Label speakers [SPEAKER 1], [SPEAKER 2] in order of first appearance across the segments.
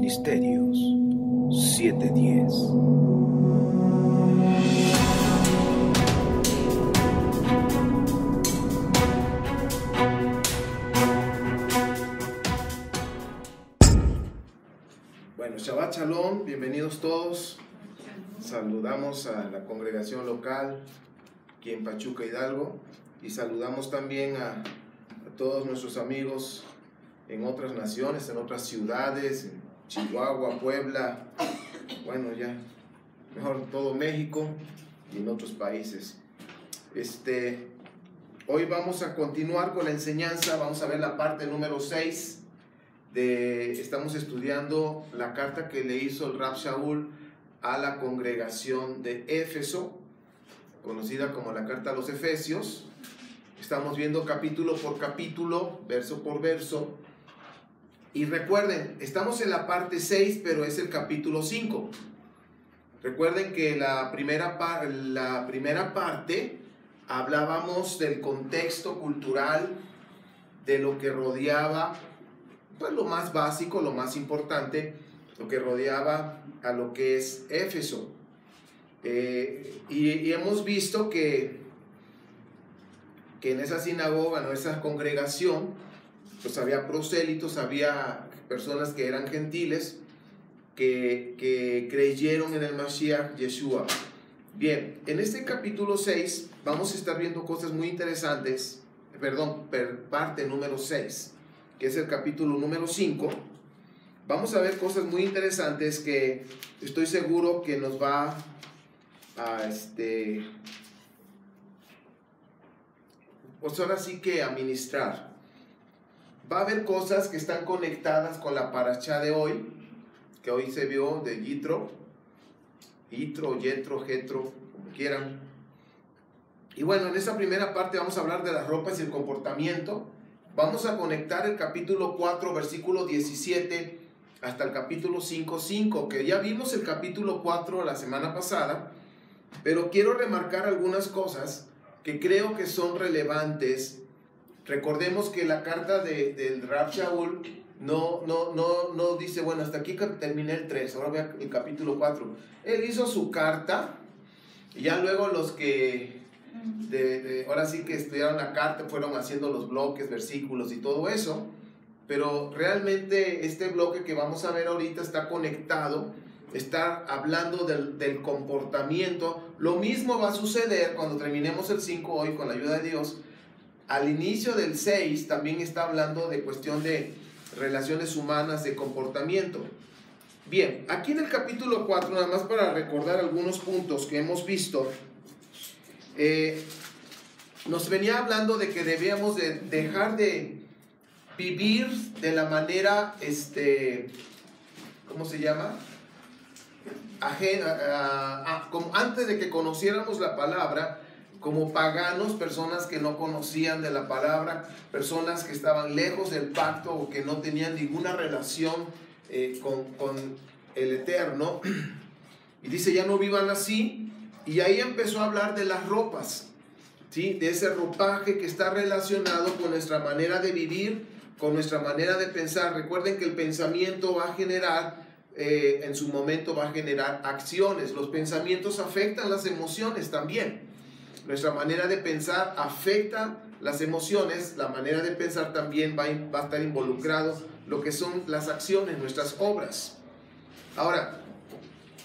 [SPEAKER 1] Misterios 710. Bueno, Shabbat Shalom, bienvenidos todos. Saludamos a la congregación local aquí en Pachuca, Hidalgo, y saludamos también a todos nuestros amigos en otras naciones, en otras ciudades, en Chihuahua, Puebla, bueno, ya mejor todo México y en otros países. Hoy vamos a continuar con la enseñanza. Vamos a ver la parte número 6 estamos estudiando la carta que le hizo el Rab Shaul a la congregación de Éfeso, conocida como la carta a los Efesios. Estamos viendo capítulo por capítulo, verso por verso. Y recuerden, estamos en la parte 6, pero es el capítulo 5. Recuerden que la primera parte hablábamos del contexto cultural, de lo que rodeaba, pues lo más básico, lo más importante, lo que rodeaba a lo que es Éfeso. Y hemos visto que en esa sinagoga, en esa congregación, pues había prosélitos, había personas que eran gentiles, que creyeron en el Mashiach Yeshua. Bien, en este capítulo 6 vamos a estar viendo cosas muy interesantes, parte número 6, que es el capítulo número 5. Vamos a ver cosas muy interesantes que estoy seguro que nos va a pues ahora sí que a ministrar. Va a haber cosas que están conectadas con la parashá de hoy, que hoy se vio de Yitro, Jetro, como quieran. Y bueno, en esta primera parte vamos a hablar de las ropas y el comportamiento. Vamos a conectar el capítulo 4, versículo 17, hasta el capítulo 5, que ya vimos el capítulo 4 la semana pasada, pero quiero remarcar algunas cosas que creo que son relevantes. Recordemos que la carta del Rab Shaul no dice, bueno, hasta aquí terminé el 3, ahora voy al capítulo 4. Él hizo su carta, y ya luego los que ahora sí que estudiaron la carta fueron haciendo los bloques, versículos y todo eso, pero realmente este bloque que vamos a ver ahorita está conectado, está hablando del comportamiento. Lo mismo va a suceder cuando terminemos el 5 hoy con la ayuda de Dios. Al inicio del 6 también está hablando de cuestión de relaciones humanas, de comportamiento. Bien, aquí en el capítulo 4, nada más para recordar algunos puntos que hemos visto, nos venía hablando de que debíamos de dejar de vivir de la manera, ¿cómo se llama? Como antes de que conociéramos la palabra, como paganos, personas que no conocían de la palabra, personas que estaban lejos del pacto o que no tenían ninguna relación con el Eterno. Y dice, ya no vivan así. Y ahí empezó a hablar de las ropas, ¿sí? De ese ropaje que está relacionado con nuestra manera de vivir, con nuestra manera de pensar. Recuerden que el pensamiento va a generar, en su momento va a generar acciones. Los pensamientos afectan las emociones también. Nuestra manera de pensar afecta las emociones. La manera de pensar también va a estar involucrado lo que son las acciones, nuestras obras. Ahora,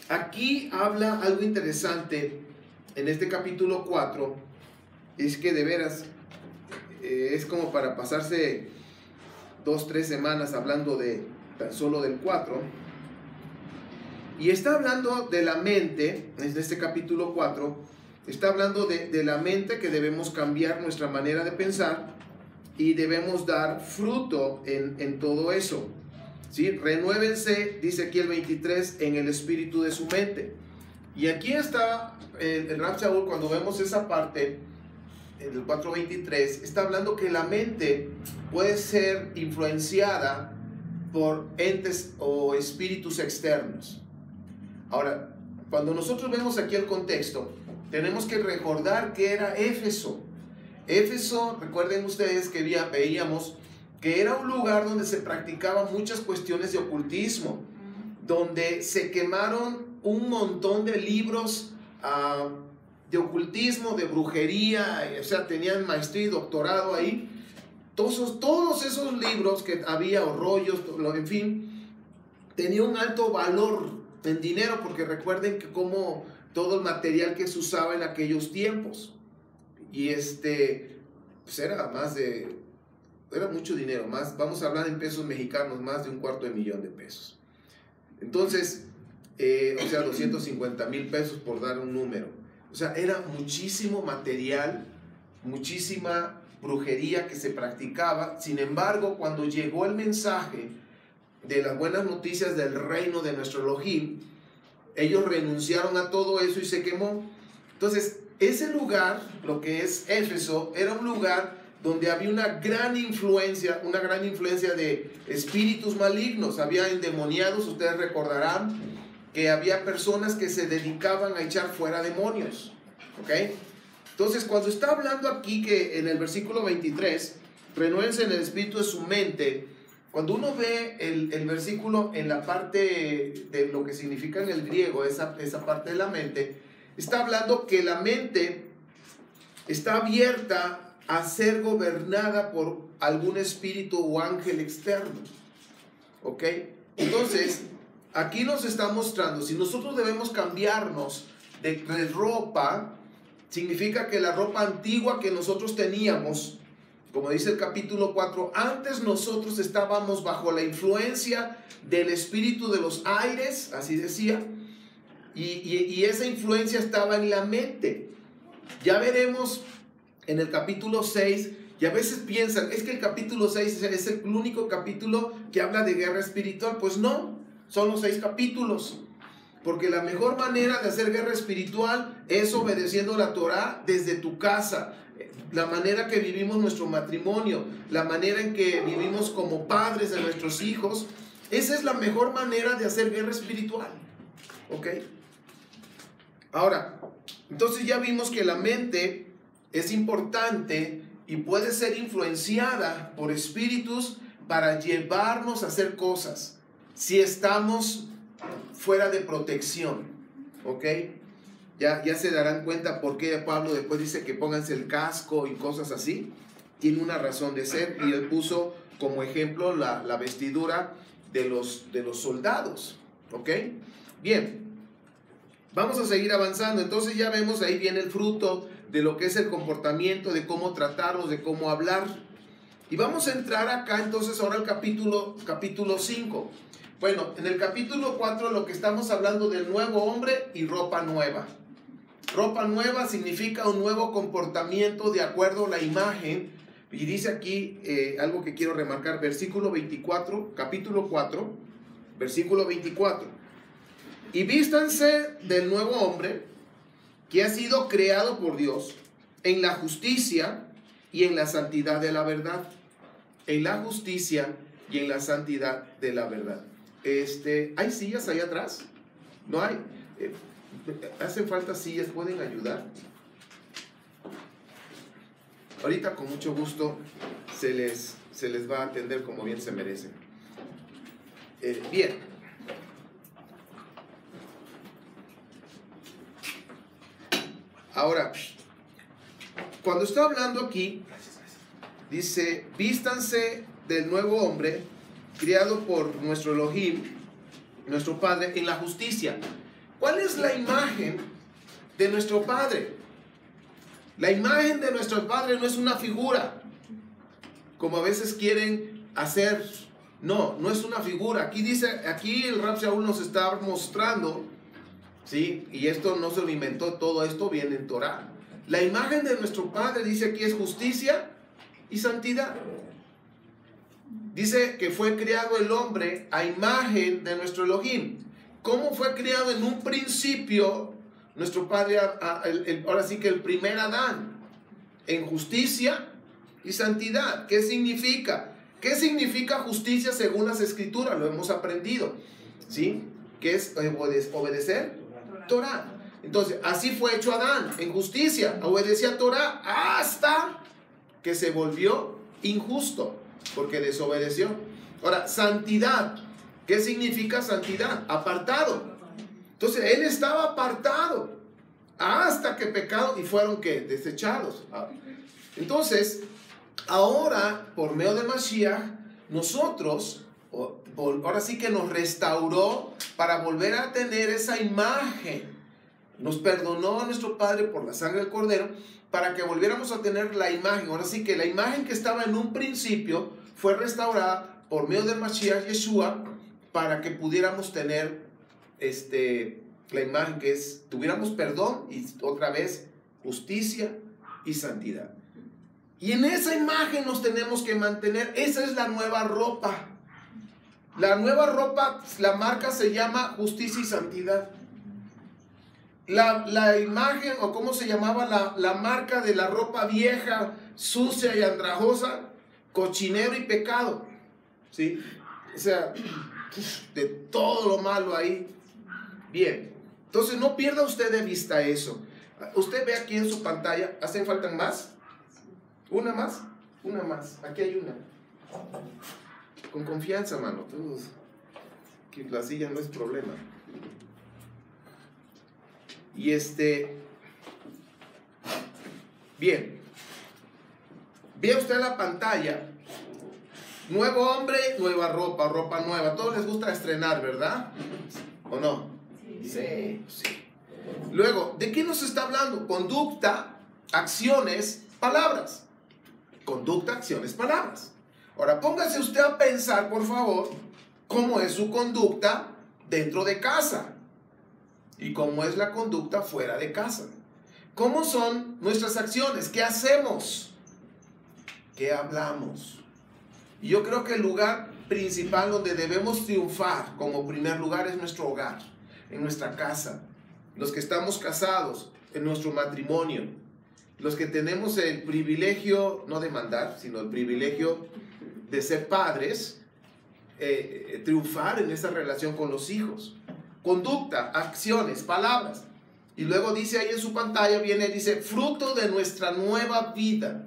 [SPEAKER 1] aquí habla algo interesante en este capítulo 4. Es que de veras es como para pasarse 2-3 semanas hablando tan solo del 4. Y está hablando de la mente, en este capítulo 4. Está hablando de la mente, que debemos cambiar nuestra manera de pensar y debemos dar fruto en todo eso, ¿sí? Renuévense, dice aquí el 23, en el espíritu de su mente. Y aquí está el Rab Shaul, cuando vemos esa parte, en el 4.23, está hablando que la mente puede ser influenciada por entes o espíritus externos. Ahora, cuando nosotros vemos aquí el contexto, tenemos que recordar que era Éfeso. Éfeso, recuerden ustedes que veíamos que era un lugar donde se practicaban muchas cuestiones de ocultismo. donde se quemaron un montón de libros de ocultismo, de brujería, o sea, tenían maestría y doctorado ahí. Todos esos libros que había, o rollos, en fin, tenía un alto valor en dinero, porque recuerden que como todo el material que se usaba en aquellos tiempos, y pues era mucho dinero, vamos a hablar en pesos mexicanos, más de $250,000 de pesos. Entonces, o sea, 250,000 pesos por dar un número. O sea, era muchísimo material, muchísima brujería que se practicaba. Sin embargo, cuando llegó el mensaje de las buenas noticias del reino de nuestro Elohim, ellos renunciaron a todo eso y se quemó. Entonces, ese lugar, lo que es Éfeso, era un lugar donde había una gran influencia de espíritus malignos. Había endemoniados, ustedes recordarán que había personas que se dedicaban a echar fuera demonios. ¿Ok? Entonces, cuando está hablando aquí que en el versículo 23, renuévense en el espíritu de su mente, cuando uno ve el versículo en la parte de lo que significa en el griego, esa parte de la mente, está hablando que la mente está abierta a ser gobernada por algún espíritu o ángel externo. ¿Ok? Entonces, aquí nos está mostrando, si nosotros debemos cambiarnos de ropa, significa que la ropa antigua que nosotros teníamos, como dice el capítulo 4, antes nosotros estábamos bajo la influencia del espíritu de los aires, así decía, y esa influencia estaba en la mente. Ya veremos en el capítulo 6, y a veces piensan, es que el capítulo 6 es el único capítulo que habla de guerra espiritual. Pues no, son los 6 capítulos. Porque la mejor manera de hacer guerra espiritual es obedeciendo la Torah desde tu casa. La manera que vivimos nuestro matrimonio, la manera en que vivimos como padres de nuestros hijos, esa es la mejor manera de hacer guerra espiritual. ¿Ok? Ahora, entonces ya vimos que la mente es importante y puede ser influenciada por espíritus para llevarnos a hacer cosas si estamos fuera de protección. ¿Ok? Ya se darán cuenta por qué Pablo después dice que pónganse el casco y cosas así. Tiene una razón de ser, y él puso como ejemplo la vestidura de los soldados. ¿Ok? Bien, vamos a seguir avanzando. Entonces ya vemos, ahí viene el fruto de lo que es el comportamiento, de cómo tratarlos, de cómo hablar. Y vamos a entrar acá entonces ahora al capítulo 5. Bueno, en el capítulo 4 lo que estamos hablando del nuevo hombre y ropa nueva. Ropa nueva significa un nuevo comportamiento de acuerdo a la imagen. Y dice aquí algo que quiero remarcar, versículo 24, capítulo 4, versículo 24. Y vístanse del nuevo hombre que ha sido creado por Dios en la justicia y en la santidad de la verdad. En la justicia y en la santidad de la verdad. ¿Hay sillas allá atrás? ¿No hay? Hacen falta sillas, ¿pueden ayudar? Ahorita con mucho gusto se les va a atender como bien se merecen. Bien. Ahora, cuando está hablando aquí, dice, vístanse del nuevo hombre, criado por nuestro Elohim, nuestro Padre, en la justicia. ¿Cuál es la imagen de nuestro Padre? La imagen de nuestro Padre no es una figura, como a veces quieren hacer. No, no es una figura. Aquí dice, aquí el Rab Shaul nos está mostrando, ¿sí? Y esto no se lo inventó, todo esto viene en Torah. La imagen de nuestro Padre, dice aquí, es justicia y santidad. Dice que fue creado el hombre a imagen de nuestro Elohim. ¿Cómo fue creado en un principio nuestro Padre? Ahora sí que el primer Adán, en justicia y santidad. ¿Qué significa? ¿Qué significa justicia según las Escrituras? Lo hemos aprendido, ¿sí? ¿Qué es obedecer? Torah. Entonces, así fue hecho Adán, en justicia, obedecía Torah hasta que se volvió injusto, porque desobedeció. Ahora, santidad. ¿Qué significa santidad? Apartado. Entonces él estaba apartado hasta que pecaron y fueron ¿qué? Desechados. Entonces, ahora por medio de Mashiach, nosotros, ahora sí que nos restauró para volver a tener esa imagen. Nos perdonó a nuestro Padre por la sangre del Cordero para que volviéramos a tener la imagen. Ahora sí que la imagen que estaba en un principio fue restaurada por medio del Mashiach Yeshua para que pudiéramos tener la imagen que es, tuviéramos perdón y otra vez justicia y santidad. Y en esa imagen nos tenemos que mantener. Esa es la nueva ropa. La nueva ropa, la marca se llama justicia y santidad. La imagen, o cómo se llamaba la marca de la ropa vieja, sucia y andrajosa, cochinero y pecado. ¿Sí? O sea, de todo lo malo ahí. Bien, entonces no pierda usted de vista eso. Usted ve aquí en su pantalla, ¿hacen falta más? ¿Una más? Una más, aquí hay una. Con confianza, mano, todos. Que la silla no es problema. Y bien, ve usted la pantalla. Nuevo hombre, nueva ropa, ropa nueva. A todos les gusta estrenar, ¿verdad? ¿O no? Sí, sí. Luego, ¿de qué nos está hablando? Conducta, acciones, palabras. Conducta, acciones, palabras. Ahora, póngase usted a pensar, por favor, cómo es su conducta dentro de casa y cómo es la conducta fuera de casa. ¿Cómo son nuestras acciones? ¿Qué hacemos? ¿Qué hablamos? Y yo creo que el lugar principal donde debemos triunfar como primer lugar es nuestro hogar, en nuestra casa. Los que estamos casados, en nuestro matrimonio. Los que tenemos el privilegio, no de mandar, sino el privilegio de ser padres, triunfar en esa relación con los hijos. Conducta, acciones, palabras. Y luego dice ahí en su pantalla, dice, fruto de nuestra nueva vida.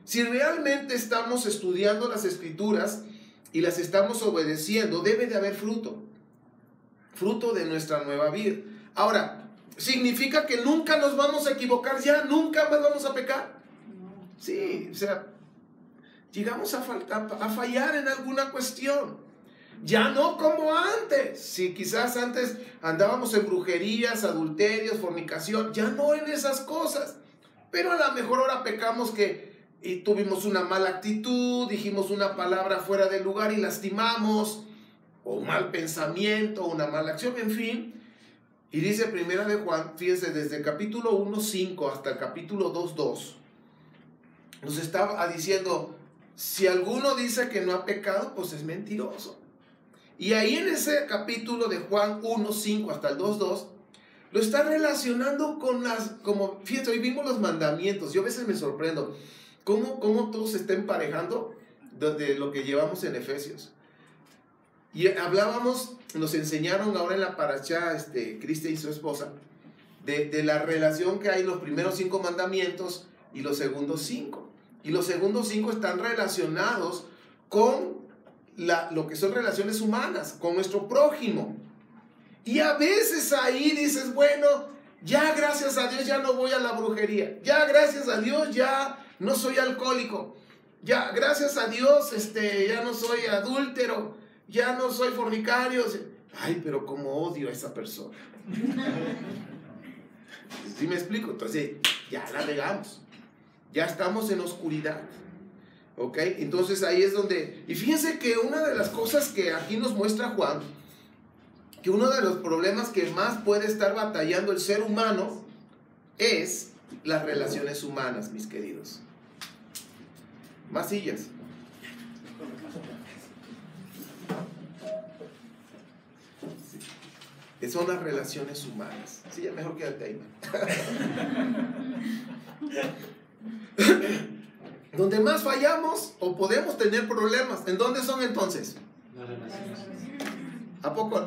[SPEAKER 1] Si realmente estamos estudiando las Escrituras y las estamos obedeciendo, debe de haber fruto. Fruto de nuestra nueva vida. Ahora, ¿significa que nunca nos vamos a equivocar ya? ¿Nunca más vamos a pecar? Sí, o sea, llegamos a fallar en alguna cuestión. Ya no como antes. Si quizás antes andábamos en brujerías, adulterios, fornicación, ya no en esas cosas. Pero a lo mejor ahora pecamos y tuvimos una mala actitud, dijimos una palabra fuera de lugar y lastimamos, o un mal pensamiento, una mala acción, en fin. Y dice Primera de Juan, fíjense, desde el capítulo 1:5 hasta el capítulo 2:2, nos estaba diciendo, si alguno dice que no ha pecado, pues es mentiroso. Y ahí en ese capítulo de Juan 1:5 hasta el 2:2, lo está relacionando con fíjense, hoy vimos los mandamientos. Yo a veces me sorprendo, cómo todo se está emparejando de lo que llevamos en Efesios. Y hablábamos, nos enseñaron ahora en la parashá, Cristian y su esposa, de la relación que hay en los primeros 5 mandamientos y los segundos 5. Y los segundos 5 están relacionados con lo que son relaciones humanas, con nuestro prójimo. Y a veces ahí dices, bueno, ya gracias a Dios ya no voy a la brujería. Ya gracias a Dios ya no soy alcohólico. Ya gracias a Dios ya no soy adúltero. Ya no soy fornicario. Ay, pero cómo odio a esa persona. ¿Sí me explico? Entonces, ya la regamos. Ya estamos en oscuridad. ¿Ok? Entonces ahí es donde... Y fíjense que una de las cosas que aquí nos muestra Juan, que uno de los problemas que más puede estar batallando el ser humano es las relaciones humanas, mis queridos. Más sillas. Que son las relaciones humanas. Sí, ya mejor quédate ahí, donde más fallamos o podemos tener problemas, ¿en dónde son entonces? Las relaciones. ¿A poco?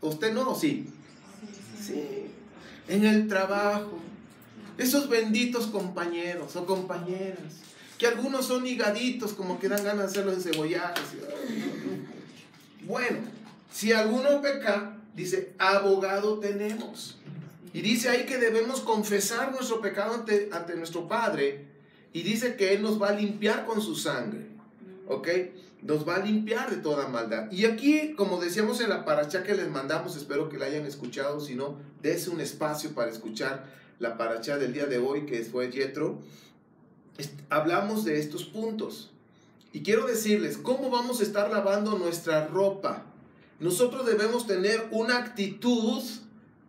[SPEAKER 1] ¿Usted no? ¿Sí? Sí. En el trabajo. Esos benditos compañeros o compañeras, que algunos son higaditos, como que dan ganas de hacerlos encebollados. Bueno, si alguno peca, dice, abogado tenemos. Y dice ahí que debemos confesar nuestro pecado ante nuestro Padre. Y dice que Él nos va a limpiar con su sangre. ¿Ok? Nos va a limpiar de toda maldad. Y aquí, como decíamos en la parashá que les mandamos, espero que la hayan escuchado. Si no, dése un espacio para escuchar la parashá del día de hoy, que fue Yetro. Hablamos de estos puntos. Y quiero decirles, ¿cómo vamos a estar lavando nuestra ropa? Nosotros debemos tener una actitud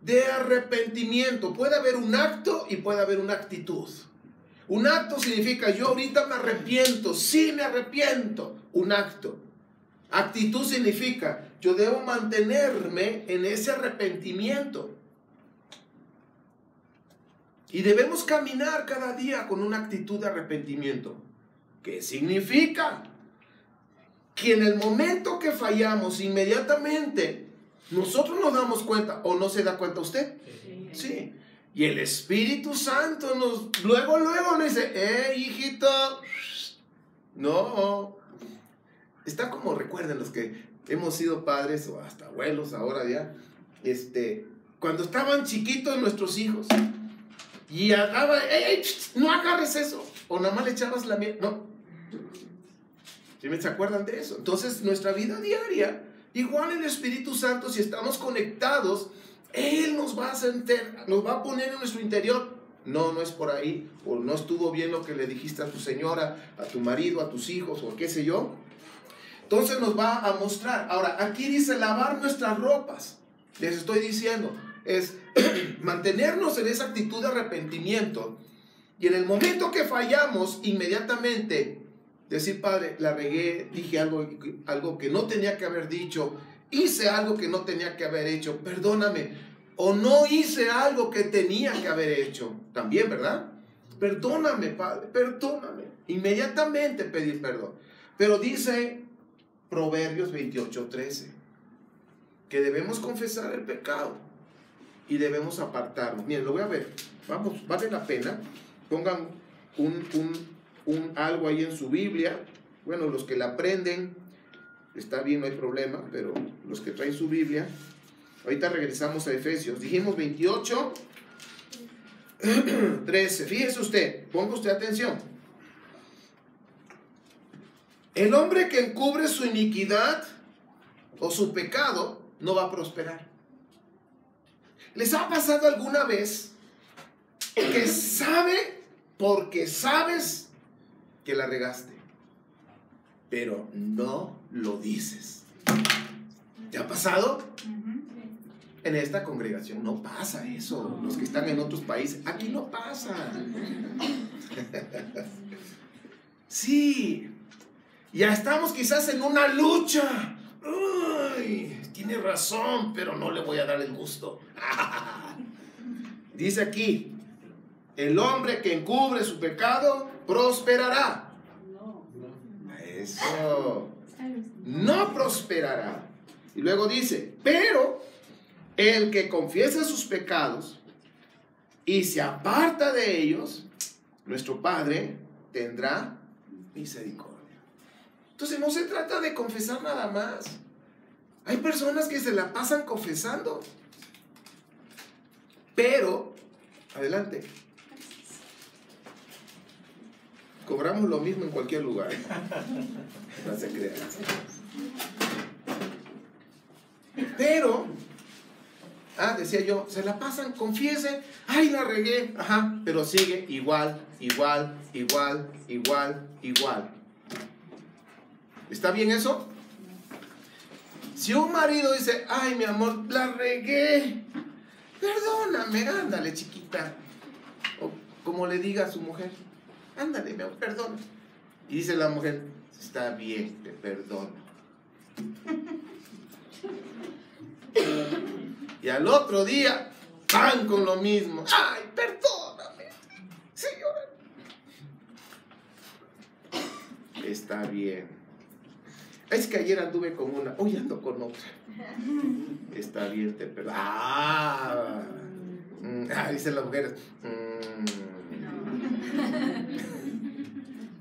[SPEAKER 1] de arrepentimiento. Puede haber un acto y puede haber una actitud. Un acto significa, yo ahorita me arrepiento, sí me arrepiento. Un acto. Actitud significa, yo debo mantenerme en ese arrepentimiento. Y debemos caminar cada día con una actitud de arrepentimiento. ¿Qué significa? Que en el momento que fallamos, inmediatamente, nosotros nos damos cuenta, ¿o no se da cuenta usted? Sí. Y el Espíritu Santo luego nos dice, hijito, no. Está como, recuerden los que hemos sido padres o hasta abuelos ahora ya, cuando estaban chiquitos nuestros hijos, y agarraba, no agarres eso, o nada más le echabas la miel, no. ¿Sí se acuerdan de eso? Entonces, nuestra vida diaria, igual el Espíritu Santo, si estamos conectados, Él nos va a poner en nuestro interior. No es por ahí, o no estuvo bien lo que le dijiste a tu señora, a tu marido, a tus hijos, o qué sé yo. Entonces nos va a mostrar. Ahora, aquí dice lavar nuestras ropas. Les estoy diciendo, es mantenernos en esa actitud de arrepentimiento. Y en el momento que fallamos, inmediatamente decir, Padre, la regué, dije algo que no tenía que haber dicho, hice algo que no tenía que haber hecho, perdóname. O no hice algo que tenía que haber hecho. También, ¿verdad? Perdóname, Padre, perdóname. Inmediatamente pedir perdón. Pero dice Proverbios 28:13 que debemos confesar el pecado y debemos apartarnos. Miren, lo voy a ver. Vamos, vale la pena. Pongan algo ahí en su Biblia. Bueno, los que la aprenden, está bien, no hay problema, pero los que traen su Biblia, ahorita regresamos a Efesios. Dijimos 28:13. Fíjese usted, ponga usted atención. El hombre que encubre su iniquidad o su pecado no va a prosperar. ¿Les ha pasado alguna vez que porque sabes que la regaste, pero no lo dices? ¿Te ha pasado? En esta congregación no pasa eso. Los que están en otros países, aquí no pasa. Sí, ya estamos quizás en una lucha. Uy, tiene razón, pero no le voy a dar el gusto. Dice aquí, el hombre que encubre su pecado prosperará. Eso. No prosperará. Y luego dice, pero el que confiesa sus pecados y se aparta de ellos, nuestro Padre tendrá misericordia. Entonces no se trata de confesar nada más. Hay personas que se la pasan confesando. Pero, adelante. Cobramos lo mismo en cualquier lugar. No se crean. Pero, decía yo, se la pasan, confiesen, ay, la regué, pero sigue igual. ¿Está bien eso? Si un marido dice, ay, mi amor, la regué, perdóname, ándale, chiquita. O como le diga a su mujer, ándale, mi amor, perdona. Y dice la mujer, está bien, te perdono. Y al otro día, van con lo mismo. Ay, perdóname, señora. Está bien. Es que ayer anduve con una, hoy ando con otra. Está bien, te perdono. Dicen las mujeres.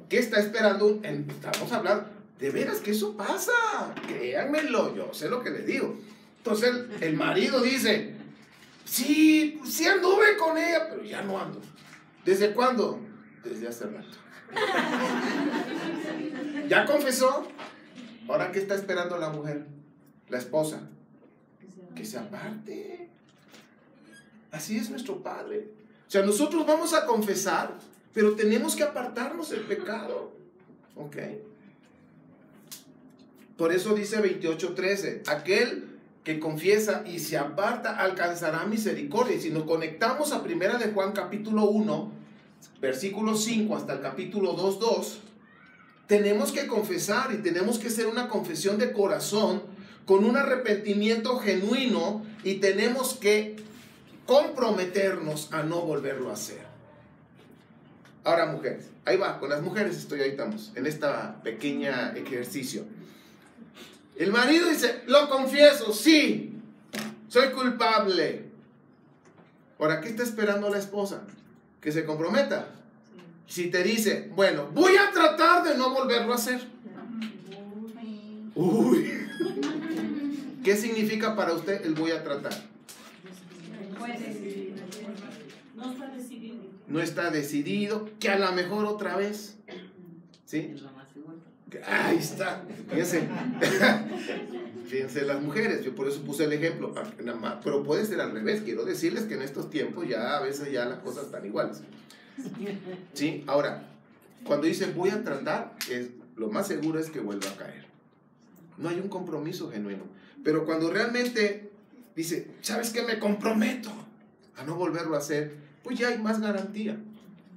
[SPEAKER 1] ¿Qué está esperando? Estamos hablando. De veras que eso pasa, créanmelo, yo sé lo que les digo. Entonces el marido dice, sí, sí anduve con ella, pero ya no ando. ¿Desde cuándo? Desde hace rato. ¿Ya confesó? ¿Ahora qué está esperando la mujer? La esposa. Que se aparte. Así es nuestro Padre. O sea, nosotros vamos a confesar, pero tenemos que apartarnos del pecado. ¿Ok? Por eso dice 28:13, aquel que confiesa y se aparta alcanzará misericordia. Y si nos conectamos a 1 de Juan capítulo 1, versículo 5 hasta el capítulo 2:2, tenemos que confesar y tenemos que hacer una confesión de corazón con un arrepentimiento genuino y tenemos que comprometernos a no volverlo a hacer. Ahora, mujeres, ahí va, con las mujeres ahí estamos, en esta pequeña ejercicio. El marido dice, lo confieso, sí, soy culpable. Ahora, ¿qué está esperando la esposa? Que se comprometa. Si te dice, bueno, voy a tratar de no volverlo a hacer. Uy. ¿Qué significa para usted el voy a tratar?
[SPEAKER 2] No está decidido.
[SPEAKER 1] No está decidido, que a lo mejor otra vez. ¿Sí? Ahí está. Fíjense. Fíjense las mujeres, yo por eso puse el ejemplo. Pero puede ser al revés. Quiero decirles que en estos tiempos ya a veces ya las cosas están iguales. ¿Sí? Ahora, cuando dice voy a tratar, lo más seguro es que vuelva a caer. No hay un compromiso genuino. Pero cuando realmente dice, ¿sabes qué? Me comprometo a no volverlo a hacer, pues ya hay más garantía.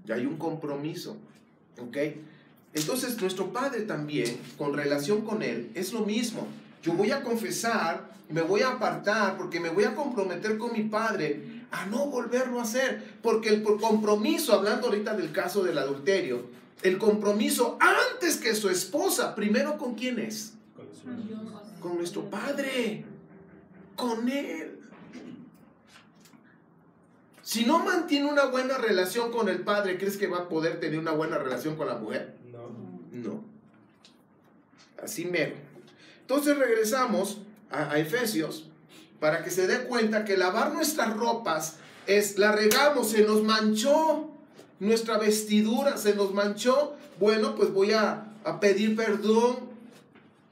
[SPEAKER 1] Ya hay un compromiso. ¿Ok? Entonces nuestro Padre también, con relación con Él, es lo mismo. Yo voy a confesar, me voy a apartar, porque me voy a comprometer con mi Padre a no volverlo a hacer. Porque el compromiso, hablando ahorita del caso del adulterio, el compromiso antes que su esposa, primero ¿con quién es? Con nuestro Padre, con Él. Si no mantiene una buena relación con el Padre, ¿crees que va a poder tener una buena relación con la mujer? No. Así mero. Entonces regresamos a Efesios para que se dé cuenta que lavar nuestras ropas la regamos, se nos manchó nuestra vestidura, se nos manchó. Bueno, pues voy a pedir perdón,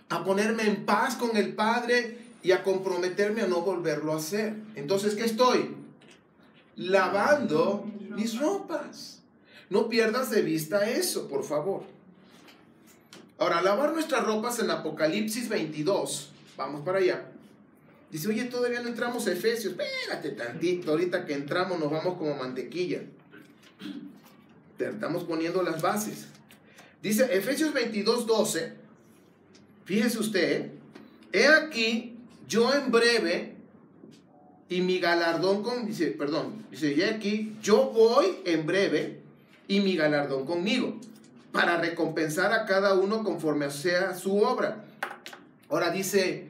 [SPEAKER 1] a ponerme en paz con el Padre y a comprometerme a no volverlo a hacer. Entonces, ¿qué estoy? Lavando mis ropas. No pierdas de vista eso, por favor. Ahora, lavar nuestras ropas en Apocalipsis 22. Vamos para allá. Dice, oye, todavía no entramos a Efesios. Espérate tantito, ahorita que entramos nos vamos como mantequilla. Te estamos poniendo las bases. Dice Efesios 22:12. Fíjese usted, he aquí, yo en breve, y mi galardón dice, he aquí, yo voy en breve, y mi galardón conmigo, para recompensar a cada uno conforme sea su obra. Ahora dice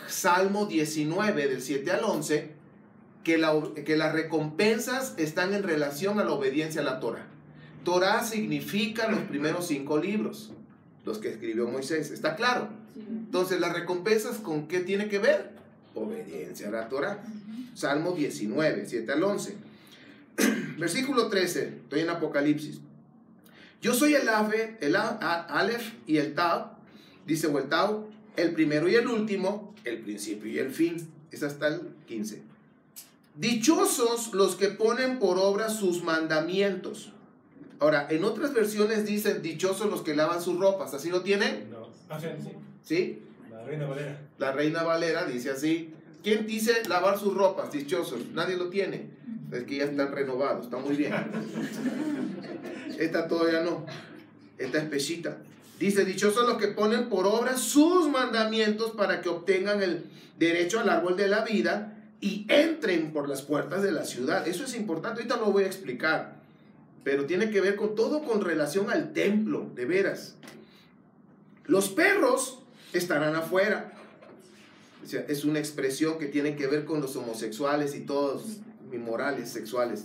[SPEAKER 1] Salmo 19, del 7 al 11, que las recompensas están en relación a la obediencia a la Torah. Torah significa los primeros 5 libros, los que escribió Moisés, ¿está claro? Entonces, ¿las recompensas con qué tiene que ver? Obediencia a la Torah. Salmo 19, 7 al 11. Versículo 13, estoy en Apocalipsis. Yo soy el Aleph y el Tau, dice, o el Tau, el primero y el último, el principio y el fin. Es hasta el 15. Dichosos los que ponen por obra sus mandamientos. Ahora, en otras versiones dicen dichosos los que lavan sus ropas. ¿Así lo tienen?
[SPEAKER 3] No.
[SPEAKER 1] ¿Sí?
[SPEAKER 3] La Reina Valera.
[SPEAKER 1] La Reina Valera dice así. ¿Quién dice lavar sus ropas? Dichosos. Nadie lo tiene. Es que ya están renovados. Está muy bien. Esta todavía no. Esta es pechita. Dice, dichosos los que ponen por obra sus mandamientos para que obtengan el derecho al árbol de la vida y entren por las puertas de la ciudad. Eso es importante. Ahorita lo voy a explicar. Pero tiene que ver con todo con relación al templo, de veras. Los perros estarán afuera. O sea, es una expresión que tiene que ver con los homosexuales y todos inmorales sexuales.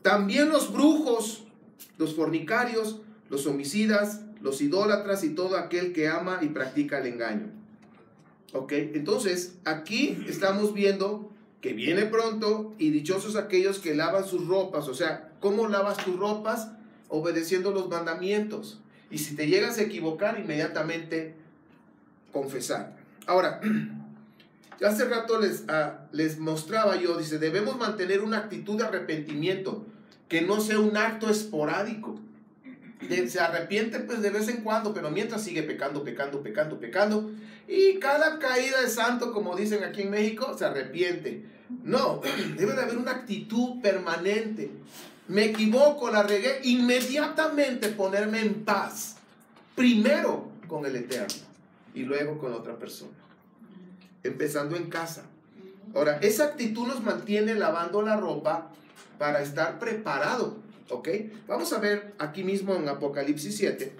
[SPEAKER 1] También los brujos, los fornicarios, los homicidas, los idólatras y todo aquel que ama y practica el engaño. Ok, entonces aquí estamos viendo que viene pronto y dichosos aquellos que lavan sus ropas. O sea, ¿cómo lavas tus ropas? Obedeciendo los mandamientos. Y si te llegas a equivocar, inmediatamente confesar. Ahora, hace rato les mostraba yo, dice, debemos mantener una actitud de arrepentimiento, que no sea un acto esporádico. Se arrepiente pues de vez en cuando, pero mientras sigue pecando. Y cada caída de santo, como dicen aquí en México, se arrepiente. No, debe de haber una actitud permanente. Me equivoco, la regué, inmediatamente ponerme en paz. Primero con el Eterno y luego con otra persona. Empezando en casa. Ahora, esa actitud nos mantiene lavando la ropa para estar preparado. ¿Ok? Vamos a ver aquí mismo en Apocalipsis 7.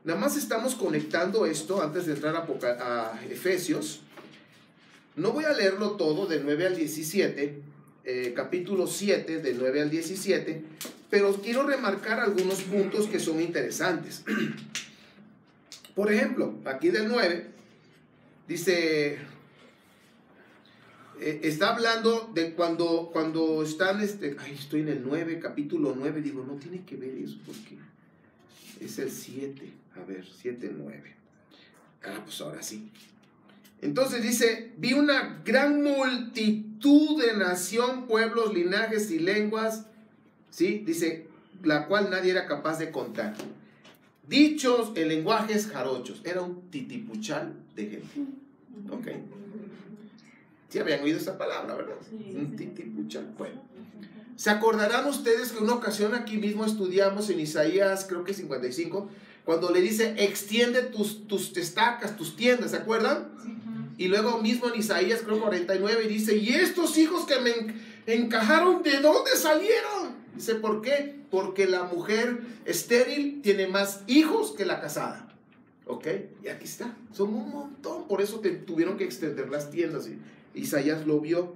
[SPEAKER 1] Nada más estamos conectando esto antes de entrar a Efesios. No voy a leerlo todo de 9 al 17, capítulo 7 de 9 al 17, pero quiero remarcar algunos puntos que son interesantes. Por ejemplo, aquí del 9, dice... está hablando de cuando están, estoy en el 9, capítulo 9, digo, no tiene que ver eso, porque es el 7, a ver, 7, 9, pues ahora sí. Entonces dice, vi una gran multitud de nación, pueblos, linajes y lenguas, ¿sí? Dice, la cual nadie era capaz de contar. Dichos en lenguajes jarochos, era un titipuchal de gente, ¿ok? Sí habían oído esa palabra, ¿verdad? Sí, un titipuchal. Bueno, ¿se acordarán ustedes que una ocasión aquí mismo estudiamos en Isaías, creo que 55, cuando le dice, extiende tus estacas, tus tiendas, ¿se acuerdan? Sí. Y luego mismo en Isaías, creo 49, dice, y estos hijos que me encajaron, ¿de dónde salieron? Dice, ¿por qué? Porque la mujer estéril tiene más hijos que la casada. ¿Ok? Y aquí está, son un montón, por eso tuvieron que extender las tiendas. Isaías lo vio.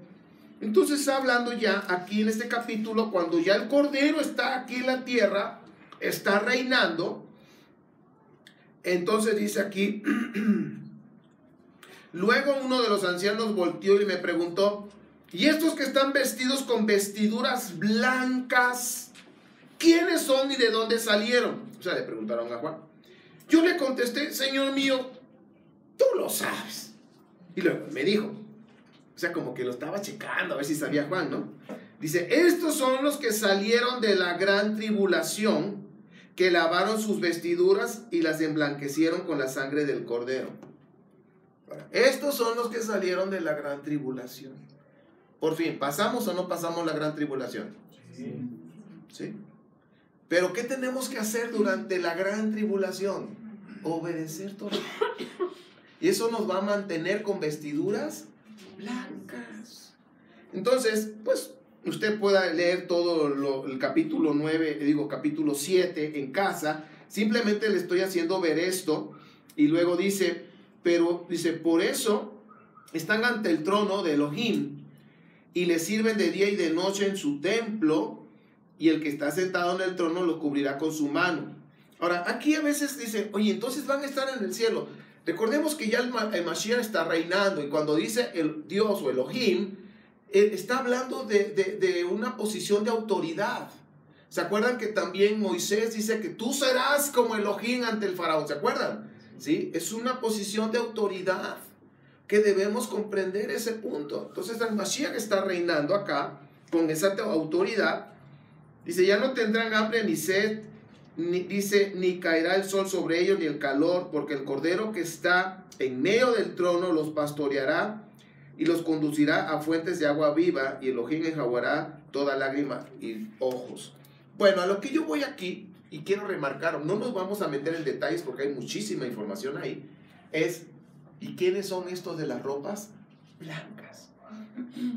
[SPEAKER 1] Entonces está hablando ya aquí en este capítulo, cuando ya el Cordero está aquí en la tierra, está reinando. Entonces dice aquí, luego uno de los ancianos volteó y me preguntó, ¿y estos que están vestidos con vestiduras blancas, quiénes son y de dónde salieron? O sea, le preguntaron a Juan. Yo le contesté, Señor mío, tú lo sabes. Y luego me dijo, o sea, como que lo estaba checando a ver si sabía Juan, ¿no? Dice, estos son los que salieron de la gran tribulación, que lavaron sus vestiduras y las emblanquecieron con la sangre del Cordero. Estos son los que salieron de la gran tribulación. Por fin, ¿pasamos o no pasamos la gran tribulación? Sí. ¿Sí? Pero ¿qué tenemos que hacer durante la gran tribulación? Obedecer todo. Y eso nos va a mantener con vestiduras blancas. Entonces, pues, usted pueda leer todo el capítulo 9, capítulo 7 en casa. Simplemente le estoy haciendo ver esto. Y luego dice, por eso están ante el trono de Elohim y le sirven de día y de noche en su templo, y el que está sentado en el trono lo cubrirá con su mano. Ahora, aquí a veces dicen, oye, entonces van a estar en el cielo. Recordemos que ya el Mashiach está reinando, y cuando dice el Dios o Elohim, está hablando de una posición de autoridad. ¿Se acuerdan que también Moisés dice que tú serás como Elohim ante el faraón? ¿Se acuerdan? ¿Sí? Es una posición de autoridad que debemos comprender ese punto. Entonces el Mashiach está reinando acá con esa autoridad. Dice, ya no tendrán hambre ni sed, ni caerá el sol sobre ellos, ni el calor, porque el Cordero que está en medio del trono los pastoreará y los conducirá a fuentes de agua viva, y Elohim enjugará toda lágrima y ojos. Bueno, a lo que yo voy aquí, y quiero remarcar, no nos vamos a meter en detalles porque hay muchísima información ahí, es, ¿y quiénes son estos de las ropas blancas?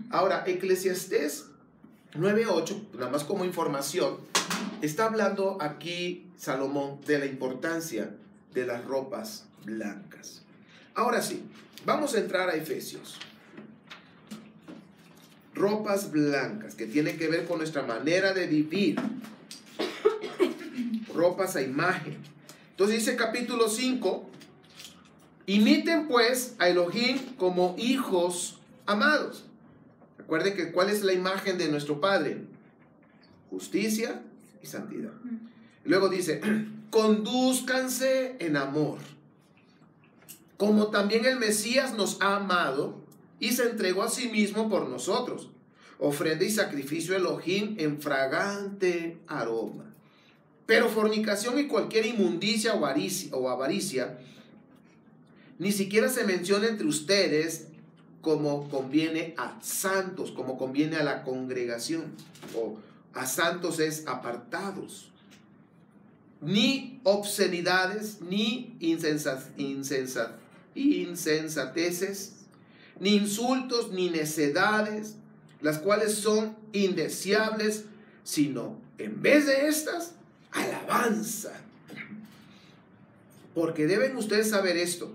[SPEAKER 1] Ahora, Eclesiastés 9:8, nada más como información, está hablando aquí Salomón de la importancia de las ropas blancas. Ahora sí, vamos a entrar a Efesios. Ropas blancas, que tienen que ver con nuestra manera de vivir. Ropas a imagen. Entonces dice capítulo 5, imiten pues a Elohim como hijos amados. Recuerden que ¿cuál es la imagen de nuestro Padre? Justicia y santidad. Luego dice, condúzcanse en amor, como también el Mesías nos ha amado y se entregó a sí mismo por nosotros, ofrenda y sacrificio a Elohim en fragante aroma. Pero fornicación y cualquier inmundicia o avaricia ni siquiera se menciona entre ustedes, como conviene a santos, como conviene a la congregación, o a santos es apartados. Ni obscenidades, ni insensateces, ni insultos, ni necedades, las cuales son indeseables, sino en vez de estas, alabanza. Porque deben ustedes saber esto,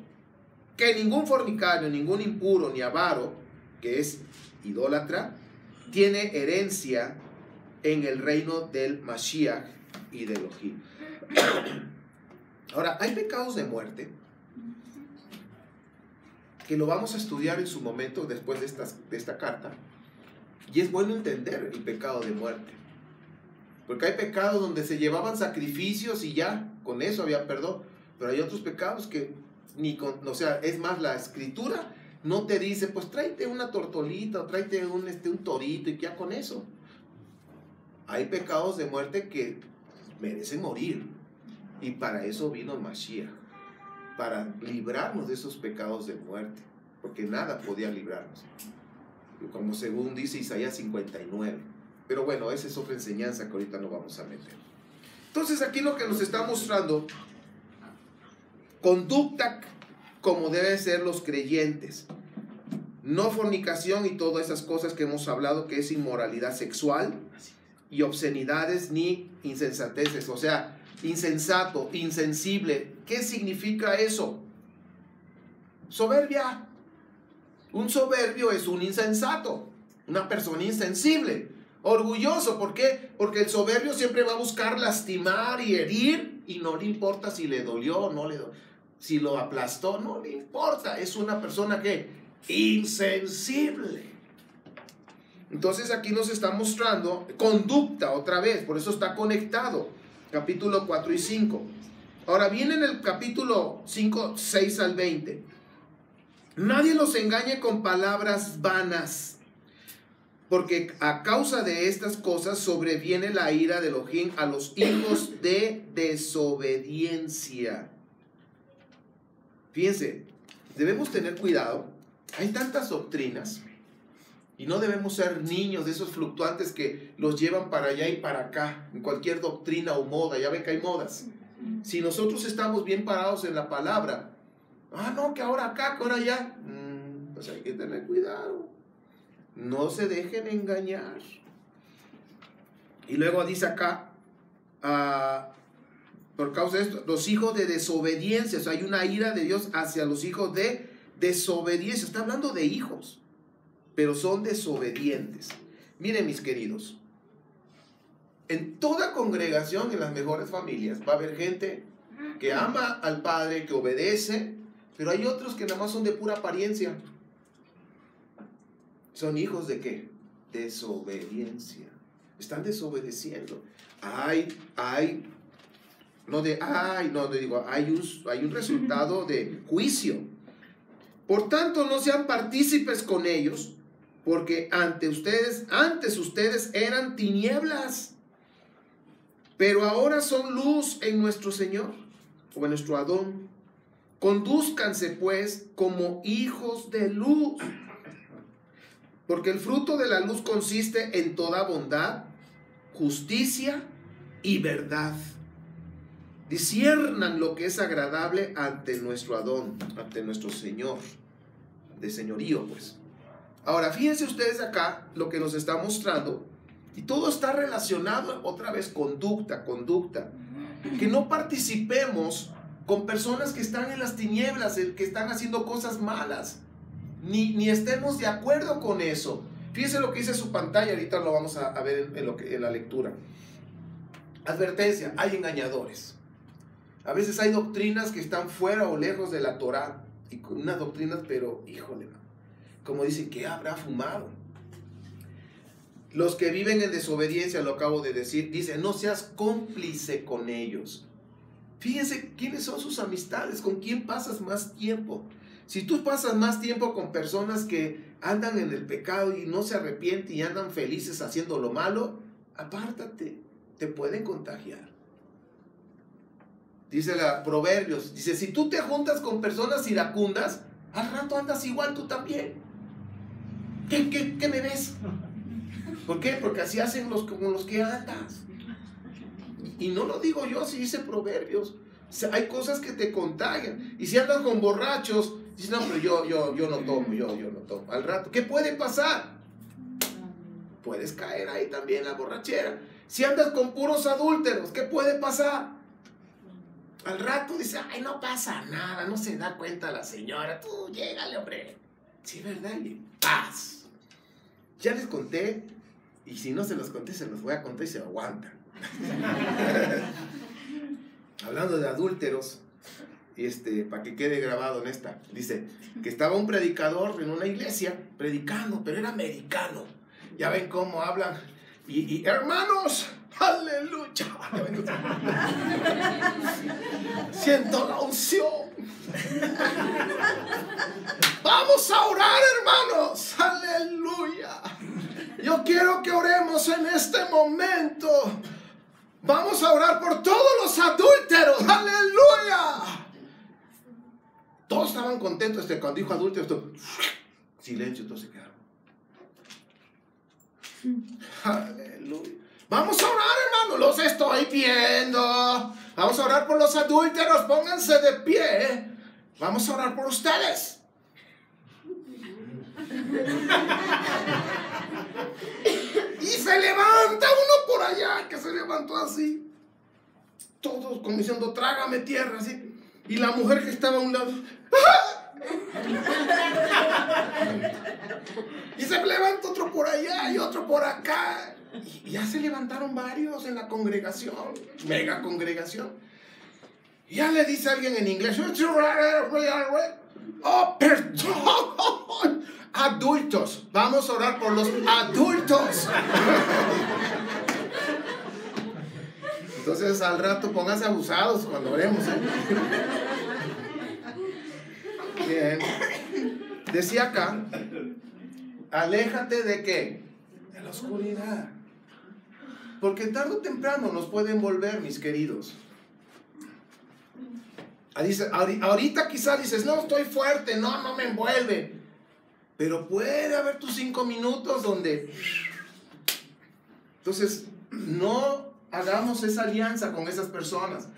[SPEAKER 1] que ningún fornicario, ningún impuro, ni avaro, que es idólatra, tiene herencia en el reino del Mashiach y de Elohim. Ahora, hay pecados de muerte que lo vamos a estudiar en su momento después de esta carta, y es bueno entender el pecado de muerte, porque hay pecados donde se llevaban sacrificios y ya, con eso había perdón, pero hay otros pecados que ni con, o sea, es más, la escritura no te dice, pues tráete una tortolita o tráete un torito y ya con eso. Hay pecados de muerte que merecen morir, y para eso vino Mashiach, para librarnos de esos pecados de muerte, porque nada podía librarnos, como según dice Isaías 59. Pero bueno, esa es otra enseñanza que ahorita no vamos a meter. Entonces aquí lo que nos está mostrando, conducta como deben ser los creyentes, no fornicación y todas esas cosas que hemos hablado, que es inmoralidad sexual y obscenidades ni insensateces, o sea, insensato, insensible. ¿Qué significa eso? Soberbia. Un soberbio es un insensato, una persona insensible, orgulloso. ¿Por qué? Porque el soberbio siempre va a buscar lastimar y herir, y no le importa si le dolió o no le dolió, si lo aplastó, no le importa. Es una persona que insensible. Entonces aquí nos está mostrando conducta otra vez, por eso está conectado, capítulo 4 y 5. Ahora viene en el capítulo 5, 6 al 20. Nadie los engañe con palabras vanas, porque a causa de estas cosas sobreviene la ira de Elohim a los hijos de desobediencia. Fíjense, debemos tener cuidado. Hay tantas doctrinas y no debemos ser niños de esos fluctuantes que los llevan para allá y para acá, en cualquier doctrina o moda. Ya ven que hay modas. Si nosotros estamos bien parados en la palabra, no, que ahora acá, que ahora allá, pues hay que tener cuidado. No se dejen engañar. Y luego dice acá, por causa de esto, los hijos de desobediencia. O sea, hay una ira de Dios hacia los hijos de desobediencia. Está hablando de hijos, pero son desobedientes. Miren, mis queridos, en toda congregación, en las mejores familias, va a haber gente que ama al Padre, que obedece, pero hay otros que nada más son de pura apariencia. ¿Son hijos de qué? Desobediencia. Están desobedeciendo. Hay un resultado de juicio. Por tanto, no sean partícipes con ellos, porque antes ustedes eran tinieblas, pero ahora son luz en nuestro Señor, o en nuestro Adón. Condúzcanse pues como hijos de luz, porque el fruto de la luz consiste en toda bondad, justicia y verdad. Disciernan lo que es agradable ante nuestro Adón, ante nuestro Señor, de señorío, pues. Ahora, fíjense ustedes acá lo que nos está mostrando, y todo está relacionado, otra vez, conducta. Que no participemos con personas que están en las tinieblas, que están haciendo cosas malas, ni estemos de acuerdo con eso. Fíjense lo que dice su pantalla, ahorita lo vamos a ver en la lectura. Advertencia, hay engañadores. A veces hay doctrinas que están fuera o lejos de la Torah, y con unas doctrinas, pero híjole, como dicen, que habrá fumado. Los que viven en desobediencia, lo acabo de decir, dice, no seas cómplice con ellos. Fíjense quiénes son sus amistades, con quién pasas más tiempo. Si tú pasas más tiempo con personas que andan en el pecado y no se arrepienten y andan felices haciendo lo malo, apártate, te pueden contagiar. Dice la Proverbios, dice, si tú te juntas con personas iracundas, al rato andas igual tú también. ¿Qué me ves? ¿Por qué? Porque así hacen con los que andas. Y no lo digo yo, así dice Proverbios. O sea, hay cosas que te contagian. Y si andas con borrachos, dices, no, pero yo no tomo, yo no tomo. Al rato, ¿qué puede pasar? Puedes caer ahí también la borrachera. Si andas con puros adúlteros, ¿qué puede pasar? Al rato dice, ay, no pasa nada, no se da cuenta la señora, tú llégale, hombre. Sí, ¿verdad? Y paz. Ya les conté, y si no se los conté, se los voy a contar y se aguantan. Hablando de adúlteros, para que quede grabado en esta, dice que estaba un predicador en una iglesia predicando, pero era americano. Ya ven cómo hablan. Y hermanos, aleluya. Siento la unción. Vamos a orar, hermanos. Aleluya. Yo quiero que oremos en este momento. Vamos a orar por todos los adúlteros. Aleluya. Todos estaban contentos. Cuando dijo adúlteros, silencio, todos se quedaron. Aleluya. Vamos a orar, hermano, los estoy viendo. Vamos a orar por los adúlteros, pónganse de pie. Vamos a orar por ustedes. Y se levanta uno por allá, que se levantó así. Todos como diciendo, trágame tierra, así. Y la mujer que estaba a un lado, y se levanta otro por allá y otro por acá. Y ya se levantaron varios en la congregación, mega congregación. Y ya le dice a alguien en inglés, oh, perdón, adultos, vamos a orar por los adultos. Entonces al rato pónganse abusados cuando oremos, Bien. Decía acá, aléjate de ¿qué? De la oscuridad. Porque tarde o temprano nos puede envolver, mis queridos. Dice, ahorita quizás dices, no, estoy fuerte, no me envuelve. Pero puede haber tus 5 minutos donde... Entonces, no hagamos esa alianza con esas personas.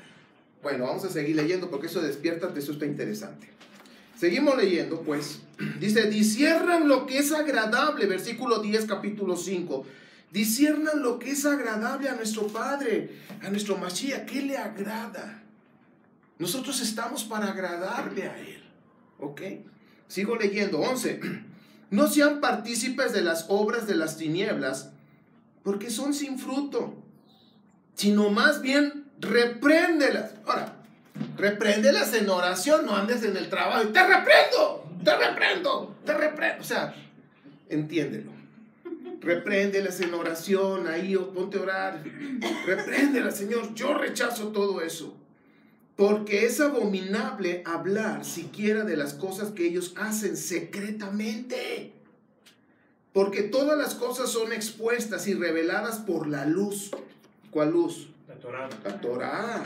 [SPEAKER 1] Bueno, vamos a seguir leyendo porque eso despierta, eso está interesante. Seguimos leyendo, pues. Dice, disciernan lo que es agradable, versículo 10, capítulo 5. Disciernan lo que es agradable a nuestro Padre, a nuestro Mashiach. ¿Qué le agrada? Nosotros estamos para agradarle a Él. ¿Ok? Sigo leyendo, 11. No sean partícipes de las obras de las tinieblas, porque son sin fruto, sino más bien repréndelas. Ahora, repréndelas en oración, no andes en el trabajo y te reprendo. O sea, entiéndelo. Repréndelas en oración, ahí ponte a orar. Repréndelas, Señor, yo rechazo todo eso. Porque es abominable hablar siquiera de las cosas que ellos hacen secretamente. Porque todas las cosas son expuestas y reveladas por la luz. ¿Cuál luz?
[SPEAKER 3] La Torá.
[SPEAKER 1] La Torá.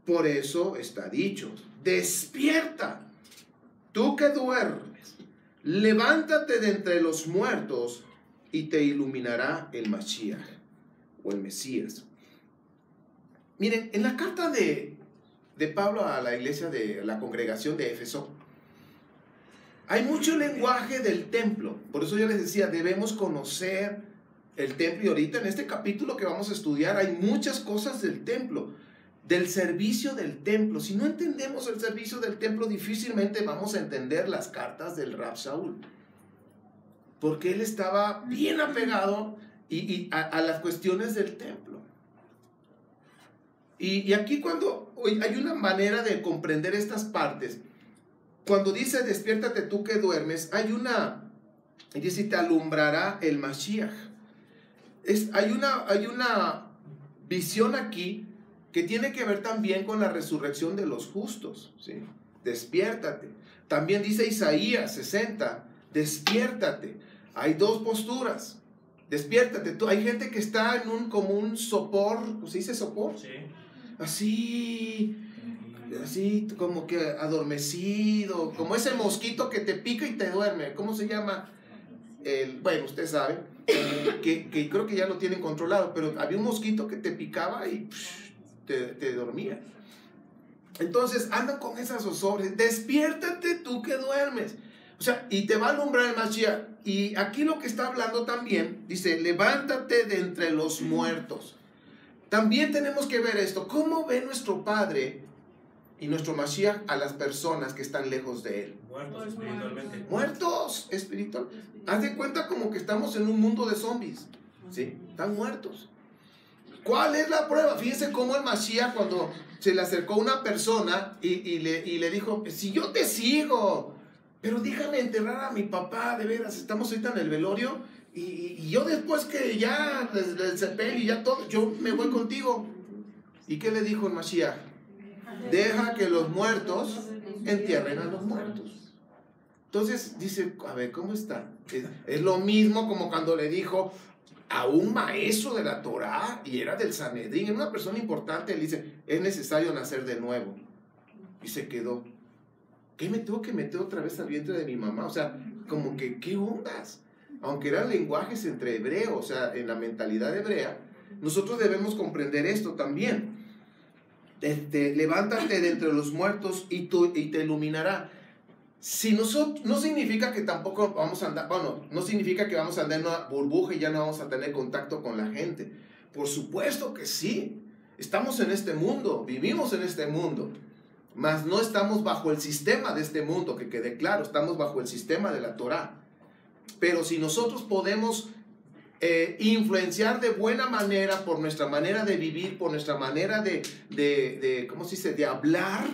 [SPEAKER 1] Por eso está dicho, despierta, tú que duermes, levántate de entre los muertos y te iluminará el Mashiach o el Mesías. Miren, en la carta de Pablo a la iglesia de la congregación de Éfeso, hay mucho lenguaje del templo. Por eso yo les decía, debemos conocer el templo. Y ahorita en este capítulo que vamos a estudiar hay muchas cosas del templo, del servicio del templo. Si no entendemos el servicio del templo, difícilmente vamos a entender las cartas del Rab Shaul, porque él estaba bien apegado a las cuestiones del templo. Y aquí hay una manera de comprender estas partes. Cuando dice despiértate tú que duermes, y dice te alumbrará el Mashiach. Hay una visión aquí que tiene que ver también con la resurrección de los justos, ¿sí? Despiértate. También dice Isaías 60, despiértate. Hay dos posturas. Despiértate. Hay gente que está en como un sopor, ¿se dice sopor? Sí. Así como que adormecido, como ese mosquito que te pica y te duerme. ¿Cómo se llama? Bueno, usted sabe, que creo que ya lo tienen controlado, pero había un mosquito que te picaba y te dormía. Entonces andan con esas zozobras. Despiértate tú que duermes. O sea, y te va a alumbrar el Mashiach. Y aquí lo que está hablando también, dice, levántate de entre los muertos. También tenemos que ver esto. ¿Cómo ve nuestro Padre y nuestro Mashiach a las personas que están lejos de Él?
[SPEAKER 3] Muertos espiritualmente.
[SPEAKER 1] Muertos espiritual. Haz de cuenta como que estamos en un mundo de zombies. ¿Sí? Están muertos. ¿Cuál es la prueba? Fíjense cómo el Mashiach, cuando se le acercó una persona y le dijo, si yo te sigo, pero déjame enterrar a mi papá, de veras, estamos ahorita en el velorio, y yo después que ya, desde el sepelio y ya todo, yo me voy contigo. ¿Y qué le dijo el Mashiach? Deja que los muertos entierren a los muertos. Entonces dice, a ver, ¿cómo está? Es lo mismo como cuando le dijo a un maestro de la Torá, y era del Sanedrín, era una persona importante, le dice, es necesario nacer de nuevo. Y se quedó, ¿qué me tengo que meter otra vez al vientre de mi mamá? O sea, como que, ¿qué ondas? Aunque eran lenguajes entre hebreos, o sea, en la mentalidad hebrea, nosotros debemos comprender esto también. Levántate de entre los muertos y te iluminará. Si nosotros, no significa que tampoco vamos a andar, bueno, no significa que vamos a andar en una burbuja y ya no vamos a tener contacto con la gente. Por supuesto que sí. Estamos en este mundo, vivimos en este mundo, mas no estamos bajo el sistema de este mundo, que quede claro, estamos bajo el sistema de la Torá. Pero si nosotros podemos influenciar de buena manera por nuestra manera de vivir, por nuestra manera ¿cómo se dice?, de hablar,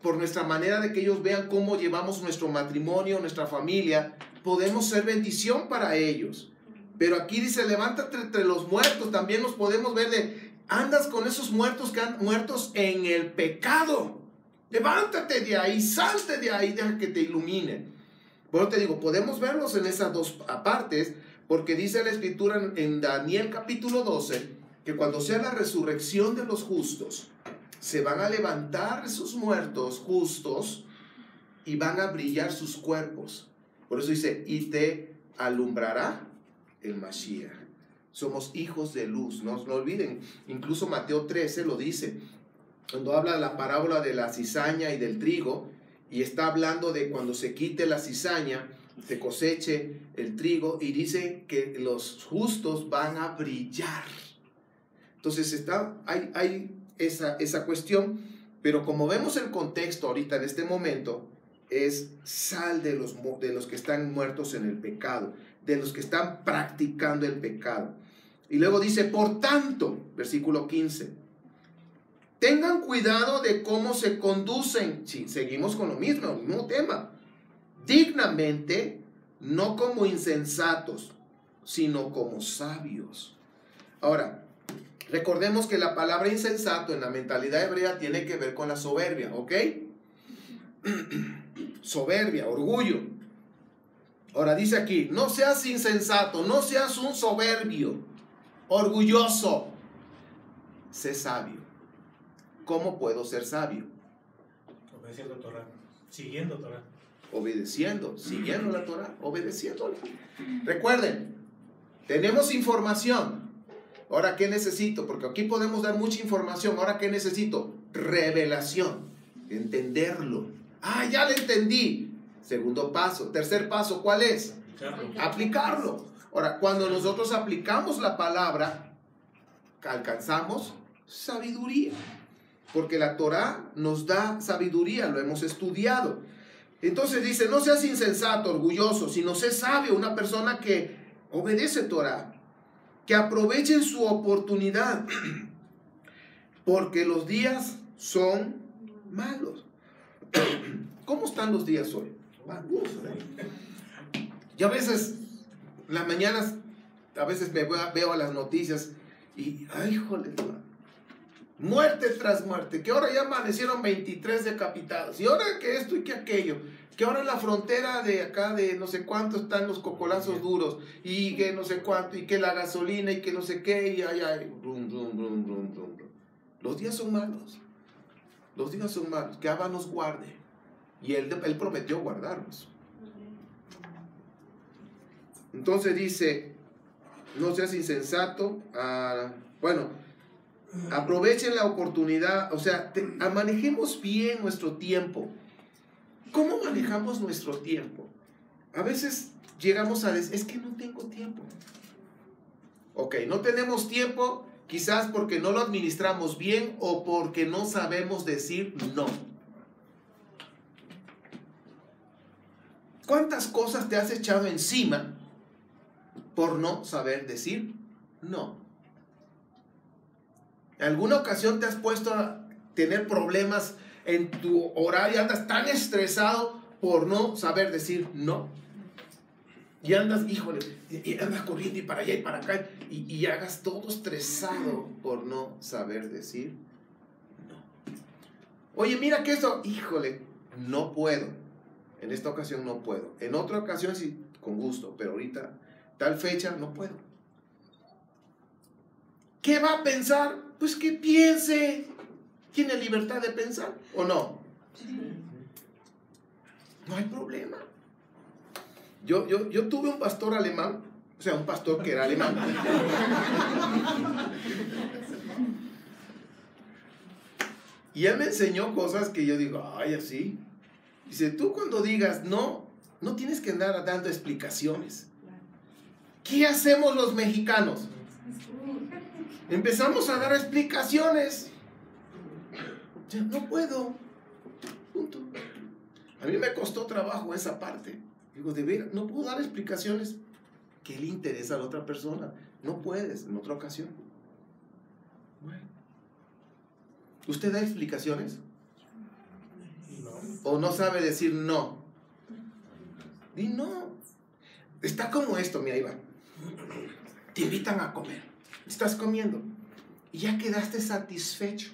[SPEAKER 1] por nuestra manera de que ellos vean cómo llevamos nuestro matrimonio, nuestra familia, podemos ser bendición para ellos. Pero aquí dice, levántate entre los muertos. También nos podemos ver andas con esos muertos que han muertos en el pecado. Levántate de ahí, salte de ahí, deja que te ilumine. Bueno, te digo, podemos verlos en esas dos partes, porque dice la Escritura en Daniel capítulo 12, que cuando sea la resurrección de los justos, se van a levantar esos muertos justos y van a brillar sus cuerpos. Por eso dice, y te alumbrará el Mashiach. Somos hijos de luz, no olviden. Incluso Mateo 13 lo dice, cuando habla de la parábola de la cizaña y del trigo, y está hablando de cuando se quite la cizaña, se coseche el trigo, y dice que los justos van a brillar. Entonces hay esa cuestión, pero como vemos el contexto ahorita en este momento, es sal de los que están muertos en el pecado, de los que están practicando el pecado. Y luego dice, por tanto, versículo 15, tengan cuidado de cómo se conducen. Sí, seguimos con lo mismo, el mismo tema. Dignamente, no como insensatos, sino como sabios. Ahora, recordemos que la palabra insensato en la mentalidad hebrea tiene que ver con la soberbia, ¿ok? Soberbia, orgullo. Ahora dice aquí, no seas insensato, no seas un soberbio, orgulloso. Sé sabio. ¿Cómo puedo ser sabio?
[SPEAKER 3] Obedeciendo Torah, siguiendo Torah.
[SPEAKER 1] Obedeciendo, siguiendo la Torah, obedeciéndola. Recuerden, tenemos información. Ahora, ¿qué necesito? Porque aquí podemos dar mucha información. Ahora, ¿qué necesito? Revelación. Entenderlo. Ah, ya lo entendí. Segundo paso. Tercer paso, ¿cuál es? Aplicarlo. Ahora, cuando nosotros aplicamos la palabra, alcanzamos sabiduría. Porque la Torah nos da sabiduría, lo hemos estudiado. Entonces dice, no seas insensato, orgulloso, sino sé sabio, una persona que obedece Torah, que aprovechen su oportunidad, porque los días son malos. ¿Cómo están los días hoy? Yo a veces, en las mañanas, a veces veo las noticias y, ay, híjole, muerte tras muerte, que ahora ya amanecieron 23 decapitados, y ahora que esto y que aquello, que ahora en la frontera de acá de no sé cuánto están los cocolazos duros, y que no sé cuánto, y que la gasolina, y que no sé qué, y ay, brum, brum, brum, brum, brum. Los días son malos, los días son malos, que Abba nos guarde, y Él prometió guardarnos. Entonces dice, no seas insensato, aprovechen la oportunidad, o sea, manejemos bien nuestro tiempo. ¿Cómo manejamos nuestro tiempo? A veces llegamos a decir, es que no tengo tiempo. Ok, no tenemos tiempo, quizás porque no lo administramos bien o porque no sabemos decir no. ¿Cuántas cosas te has echado encima por no saber decir no? ¿En alguna ocasión te has puesto a tener problemas en tu horario? Andas tan estresado por no saber decir no. Y andas, híjole, y andas corriendo y para allá y para acá. Y hagas todo estresado por no saber decir no. Oye, mira que eso, híjole, no puedo. En esta ocasión no puedo. En otra ocasión sí, con gusto. Pero ahorita, tal fecha, no puedo. ¿Qué va a pensar? Pues que piense. ¿Tiene libertad de pensar o no? No hay problema. Yo tuve un pastor alemán, o sea, un pastor que era alemán. Y él me enseñó cosas que yo digo, ay, así. Dice, tú cuando digas no, no tienes que andar dando explicaciones. ¿Qué hacemos los mexicanos? Empezamos a dar explicaciones. Ya no puedo. Punto. A mí me costó trabajo esa parte. Digo, de veras, no puedo dar explicaciones. ¿Qué le interesa a la otra persona? No puedes, en otra ocasión. Bueno. ¿Usted da explicaciones? ¿O no sabe decir no? Di no. Está como esto, mira, Iván. Te invitan a comer. Estás comiendo. Y ya quedaste satisfecho.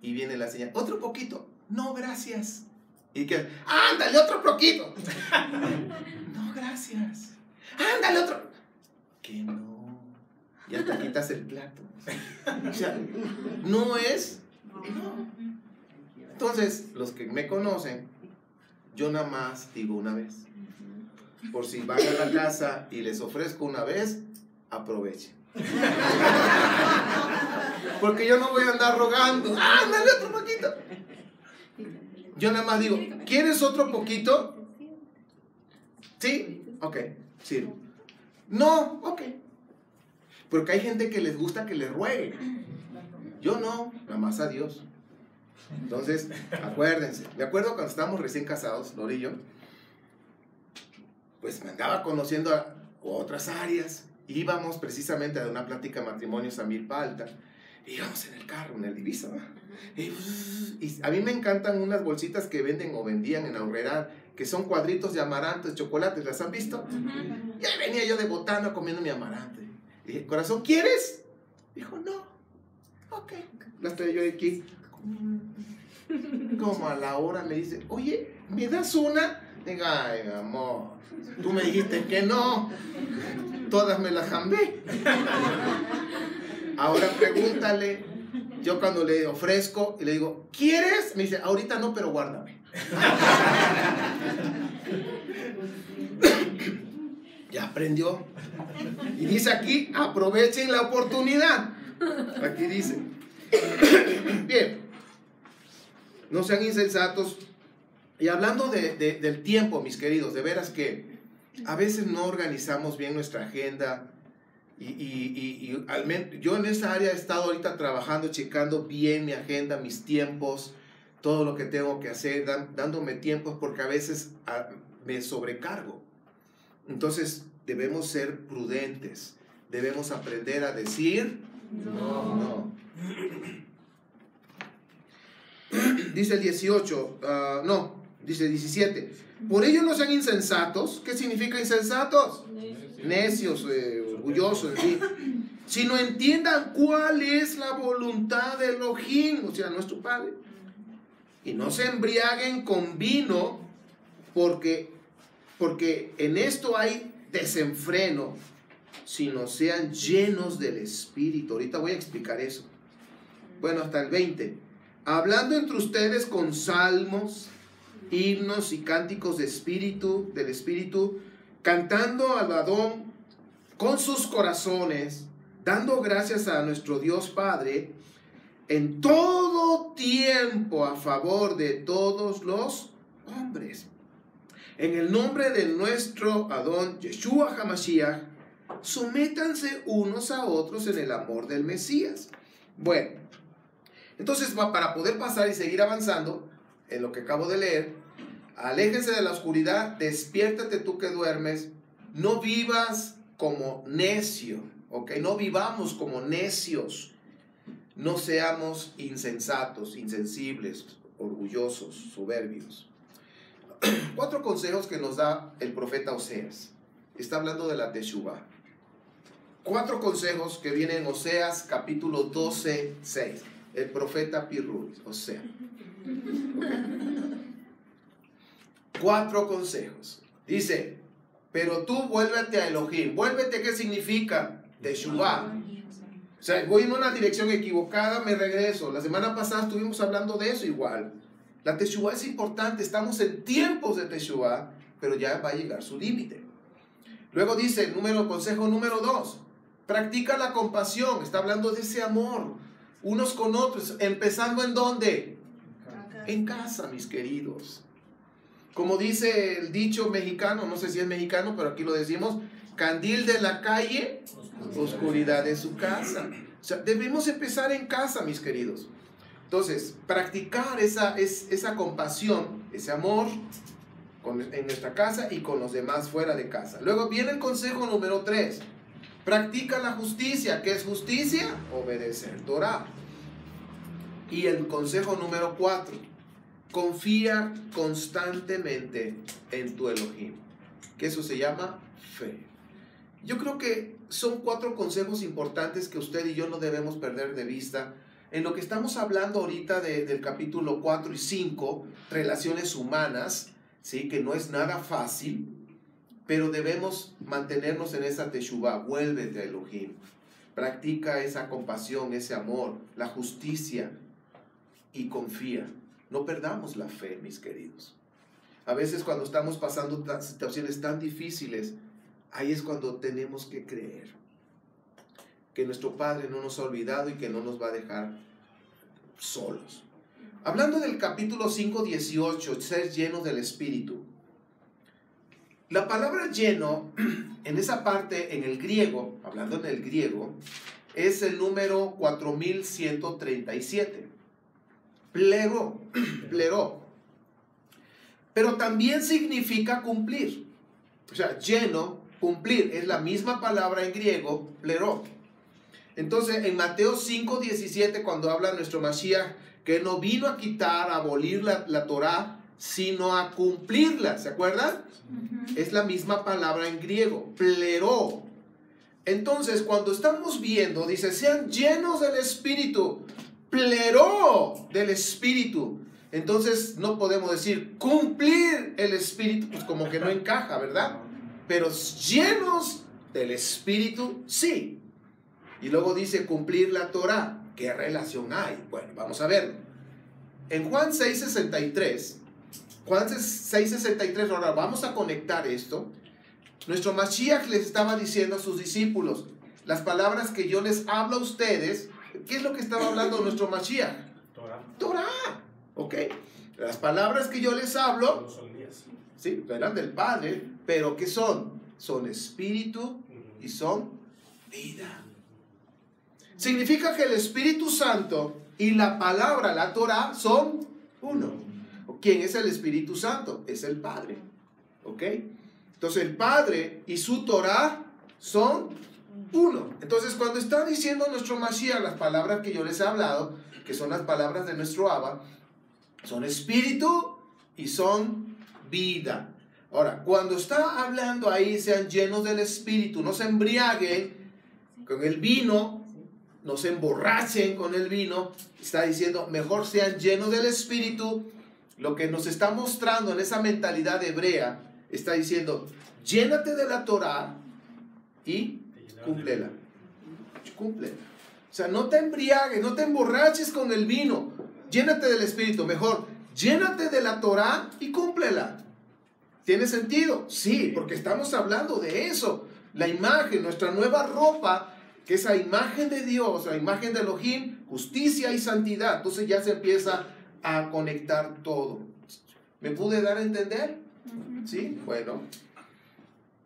[SPEAKER 1] Y viene la señal. Otro poquito. No, gracias. Y que, ándale, otro poquito. No, gracias. Ándale, otro. Que no. Ya te quitas el plato. O sea, no es. No. Entonces, los que me conocen, yo nada más digo una vez. Por si van a la casa y les ofrezco una vez, aprovechen. Porque yo no voy a andar rogando. Ándale, otro poquito. Yo nada más digo, ¿quieres otro poquito? ¿Sí? Ok, sí. No, ok. Porque hay gente que les gusta que les rueguen. Yo no, nada más a Dios. Entonces, acuérdense. Me acuerdo cuando estábamos recién casados, Lori y yo, pues me andaba conociendo a otras áreas. Íbamos precisamente a una plática de matrimonios a Milpa Alta. Íbamos en el carro, en el Ibiza. Y a mí me encantan unas bolsitas que venden o vendían en Aurrera, que son cuadritos de amaranto, de chocolates. ¿Las han visto? Y ahí venía yo de botana comiendo mi amaranto. Y dije, corazón, ¿quieres? Dijo, no. Ok. Las traía yo aquí. Como a la hora me dice, oye, ¿me das una? Diga, ay, amor, tú me dijiste que no. Todas me las jambé. Ahora pregúntale. Yo cuando le ofrezco y le digo, ¿quieres? Me dice, ahorita no, pero guárdame. Ya aprendió. Y dice aquí, aprovechen la oportunidad. Aquí dice. Bien. No sean insensatos. Y hablando del tiempo, mis queridos, de veras que a veces no organizamos bien nuestra agenda. Yo en esa área he estado ahorita trabajando, checando bien mi agenda, mis tiempos, todo lo que tengo que hacer, dándome tiempos, porque a veces me sobrecargo. Entonces debemos ser prudentes, debemos aprender a decir No. Dice el 18, dice 17. Por ello no sean insensatos. ¿Qué significa insensatos? Necios, orgullosos, ¿sí? Sino entiendan cuál es la voluntad de Elohim, o sea, nuestro Padre. Y no se embriaguen con vino, porque en esto hay desenfreno, sino sean llenos del Espíritu. Ahorita voy a explicar eso. Bueno, hasta el 20. Hablando entre ustedes con salmos, himnos y cánticos del Espíritu, cantando al Adón con sus corazones, dando gracias a nuestro Dios Padre, en todo tiempo a favor de todos los hombres. En el nombre de nuestro Adón, Yeshua HaMashiach, sométanse unos a otros en el amor del Mesías. Bueno, entonces para poder pasar y seguir avanzando en lo que acabo de leer, aléjense de la oscuridad, despiértate tú que duermes, no vivas como necio, ¿ok? No vivamos como necios, no seamos insensatos, insensibles, orgullosos, soberbios. 4 consejos que nos da el profeta Oseas. Está hablando de la Teshuvah. 4 consejos que vienen en Oseas capítulo 12, 6. El profeta Pirrul, Oseas. Okay. 4 consejos. Dice, pero tú vuélvete a Elohim. Vuélvete, ¿qué significa? Teshuvah. O sea, voy en una dirección equivocada, me regreso. La semana pasada estuvimos hablando de eso igual. La Teshuvah es importante, estamos en tiempos de Teshuvah, pero ya va a llegar su límite. Luego dice, consejo número 2, practica la compasión. Está hablando de ese amor, unos con otros, empezando ¿en dónde? En casa, mis queridos. Como dice el dicho mexicano, no sé si es mexicano, pero aquí lo decimos, candil de la calle, oscuridad de su casa. O sea, debemos empezar en casa, mis queridos. Entonces, practicar esa compasión, ese amor en nuestra casa y con los demás fuera de casa. Luego viene el consejo número 3. Practica la justicia. ¿Qué es justicia? Obedecer Torah. Y el consejo número 4. Confía constantemente en tu Elohim. Que eso se llama fe. Yo creo que son 4 consejos importantes que usted y yo no debemos perder de vista. En lo que estamos hablando ahorita del capítulo 4 y 5, relaciones humanas, ¿sí? Que no es nada fácil, pero debemos mantenernos en esa Teshuvah. Vuélvete a Elohim. Practica esa compasión, ese amor, la justicia y confía. No perdamos la fe, mis queridos. A veces cuando estamos pasando situaciones tan difíciles, ahí es cuando tenemos que creer que nuestro Padre no nos ha olvidado y que no nos va a dejar solos. Hablando del capítulo 5, 18, ser llenos del Espíritu. La palabra lleno, en esa parte, en el griego, hablando en el griego, es el número 4137. Plero. Pero también significa cumplir. O sea, lleno, cumplir, es la misma palabra en griego, plero. Entonces, en Mateo 5, 17, cuando habla nuestro Mashiach, que no vino a quitar, a abolir la Torah, sino a cumplirla, ¿se acuerdan? Es la misma palabra en griego, plero. Entonces, cuando estamos viendo, dice, sean llenos del Espíritu, plero del Espíritu. Entonces, no podemos decir cumplir el Espíritu, pues como que no encaja, ¿verdad? Pero llenos del Espíritu, sí. Y luego dice cumplir la Torah. ¿Qué relación hay? Bueno, vamos a ver. En Juan 6:63, ahora vamos a conectar esto. Nuestro Mashiach les estaba diciendo a sus discípulos, las palabras que yo les hablo a ustedes, ¿qué es lo que estaba hablando nuestro Mashiach? Torah. ¿Ok? Las palabras que yo les hablo, sí, eran del Padre, pero ¿qué son? Son espíritu y son vida. Significa que el Espíritu Santo y la palabra, la Torah, son uno. ¿Quién es el Espíritu Santo? Es el Padre. ¿Ok? Entonces el Padre y su Torah son Uno. Entonces, cuando está diciendo nuestro Mashiach las palabras que yo les he hablado, que son las palabras de nuestro Abba, son espíritu y son vida. Ahora, cuando está hablando ahí, sean llenos del espíritu, no se embriaguen con el vino, no se emborrachen con el vino. Está diciendo, mejor sean llenos del espíritu. Lo que nos está mostrando en esa mentalidad hebrea, está diciendo, llénate de la Torah y cúmplela. Cúmplela. O sea, no te embriagues, no te emborraches con el vino. Llénate del espíritu. Mejor, llénate de la Torah y cúmplela. ¿Tiene sentido? Sí, porque estamos hablando de eso. La imagen, nuestra nueva ropa, que es la imagen de Dios, la imagen de Elohim, justicia y santidad. Entonces ya se empieza a conectar todo. ¿Me pude dar a entender? ¿Sí? Bueno.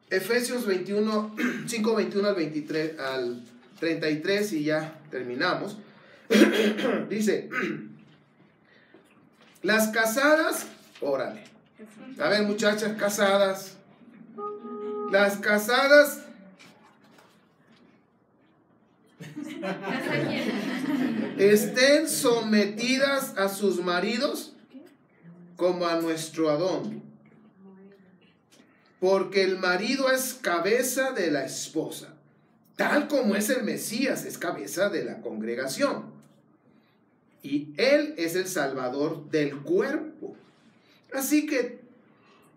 [SPEAKER 1] Efesios 21, 5, 21 al 23, al 33 y ya terminamos. Dice, las casadas, órale. A ver, muchachas casadas. Las casadas estén sometidas a sus maridos como a nuestro Adón, porque el marido es cabeza de la esposa, tal como es el Mesías, es cabeza de la congregación, y él es el salvador del cuerpo. Así que,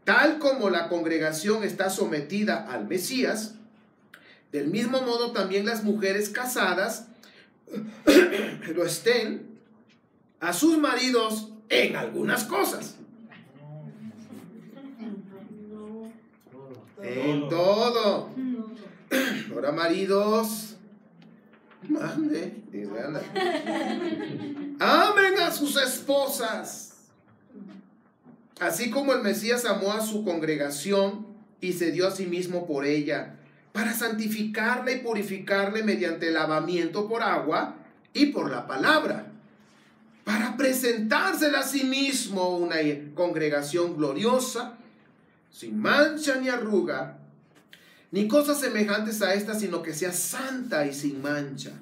[SPEAKER 1] tal como la congregación está sometida al Mesías, del mismo modo también las mujeres casadas lo estén a sus maridos en algunas cosas. En todo. Ahora, maridos, mande, dice, anda. Amen a sus esposas, así como el Mesías amó a su congregación y se dio a sí mismo por ella, para santificarla y purificarla mediante el lavamiento por agua y por la palabra, para presentársela a sí mismo una congregación gloriosa, sin mancha ni arruga, ni cosas semejantes a esta, sino que sea santa y sin mancha.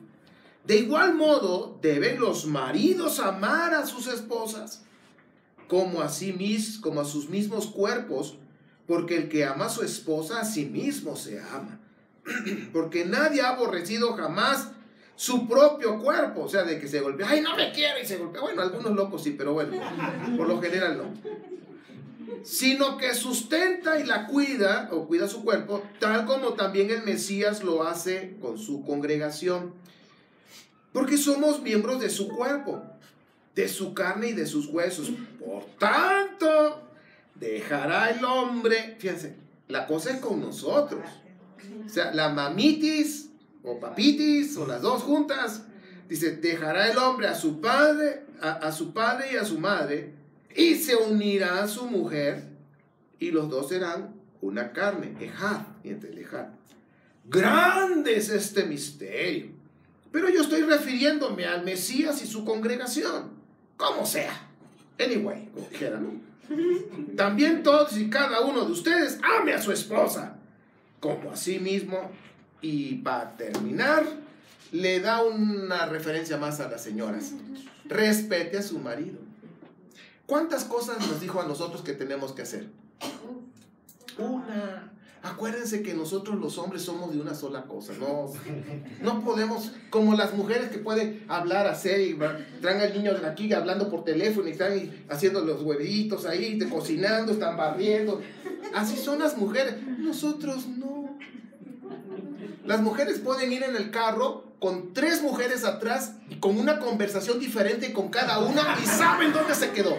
[SPEAKER 1] De igual modo, deben los maridos amar a sus esposas, como a sus mismos cuerpos, porque el que ama a su esposa a sí mismo se ama. Porque nadie ha aborrecido jamás su propio cuerpo, o sea, de que se golpea, ay, no me quiero, y se golpea. Bueno, algunos locos sí, pero bueno, por lo general no. Sino que sustenta y la cuida, o cuida su cuerpo, tal como también el Mesías lo hace con su congregación. Porque somos miembros de su cuerpo, de su carne y de sus huesos. Por tanto, dejará el hombre, fíjense, la cosa es con nosotros. O sea, la mamitis o papitis o las dos juntas, dice, dejará el hombre a su padre, a su padre y a su madre, y se unirá a su mujer, y los dos serán una carne. Ejad, fíjense, ejad. Grande es este misterio, pero yo estoy refiriéndome al Mesías y su congregación, como sea. Anyway, como dijera, ¿no? También todos y cada uno de ustedes ame a su esposa como a sí mismo. Y para terminar, le da una referencia más a las señoras. Respete a su marido. ¿Cuántas cosas nos dijo a nosotros que tenemos que hacer? Una. Acuérdense que nosotros los hombres somos de una sola cosa. No podemos, como las mujeres que pueden hablar, hacer, y traen al niño de aquí hablando por teléfono y están haciendo los huevitos ahí, cocinando, están barriendo. Así son las mujeres. Nosotros no. Las mujeres pueden ir en el carro con 3 mujeres atrás y con una conversación diferente con cada una y saben dónde se quedó.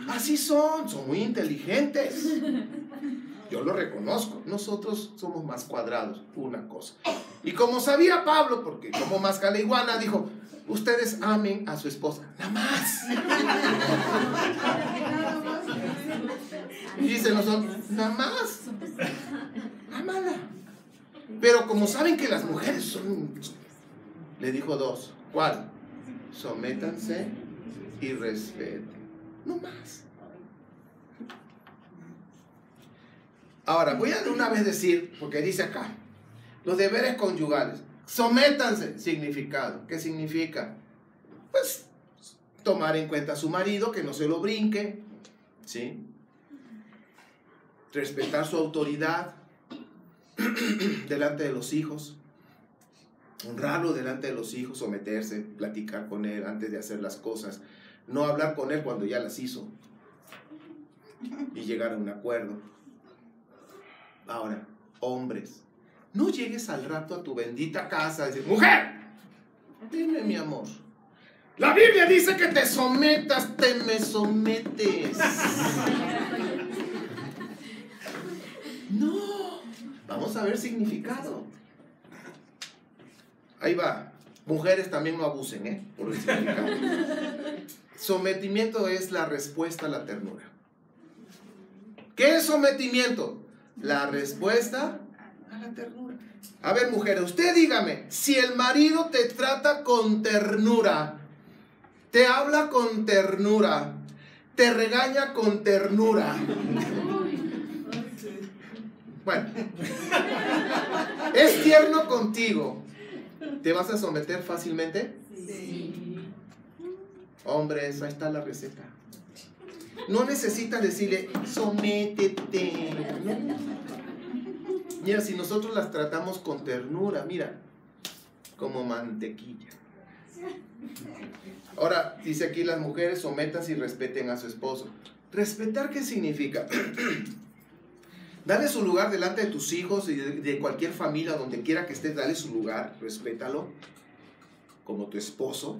[SPEAKER 1] Así son muy inteligentes. Yo lo reconozco. Nosotros somos más cuadrados, una cosa. Y como sabía Pablo, porque como Mascaleiguana dijo, ustedes amen a su esposa, nada más. Y dicen nosotros, nada más. Amala. Pero como saben que las mujeres son, le dijo 2. ¿Cuál? Sométanse y respeten. No más. Ahora, voy a de una vez decir, porque dice acá, los deberes conyugales. Sométanse. Significado. ¿Qué significa? Pues tomar en cuenta a su marido, que no se lo brinque, ¿sí? Respetar su autoridad delante de los hijos. Honrarlo delante de los hijos, someterse, platicar con él antes de hacer las cosas. No hablar con él cuando ya las hizo. Y llegar a un acuerdo. Ahora, hombres, no llegues al rato a tu bendita casa y dices, mujer, dime mi amor. La Biblia dice que te sometas, te me sometes. No, vamos a ver significado. Ahí va. Mujeres también no abusen, por el significado. Sometimiento es la respuesta a la ternura. ¿Qué es sometimiento? La respuesta a la ternura. A ver, mujeres, usted dígame, si el marido te trata con ternura, te habla con ternura, te regaña con ternura. Bueno, es tierno contigo, ¿te vas a someter fácilmente?
[SPEAKER 2] Sí.
[SPEAKER 1] Hombres, ahí está la receta. No necesitas decirle, sométete. Mira, si nosotros las tratamos con ternura, mira, como mantequilla. Ahora, dice aquí las mujeres, sométanse y respeten a su esposo. ¿Respetar qué significa? Dale su lugar delante de tus hijos y de cualquier familia, donde quiera que estés, dale su lugar, respétalo, como tu esposo.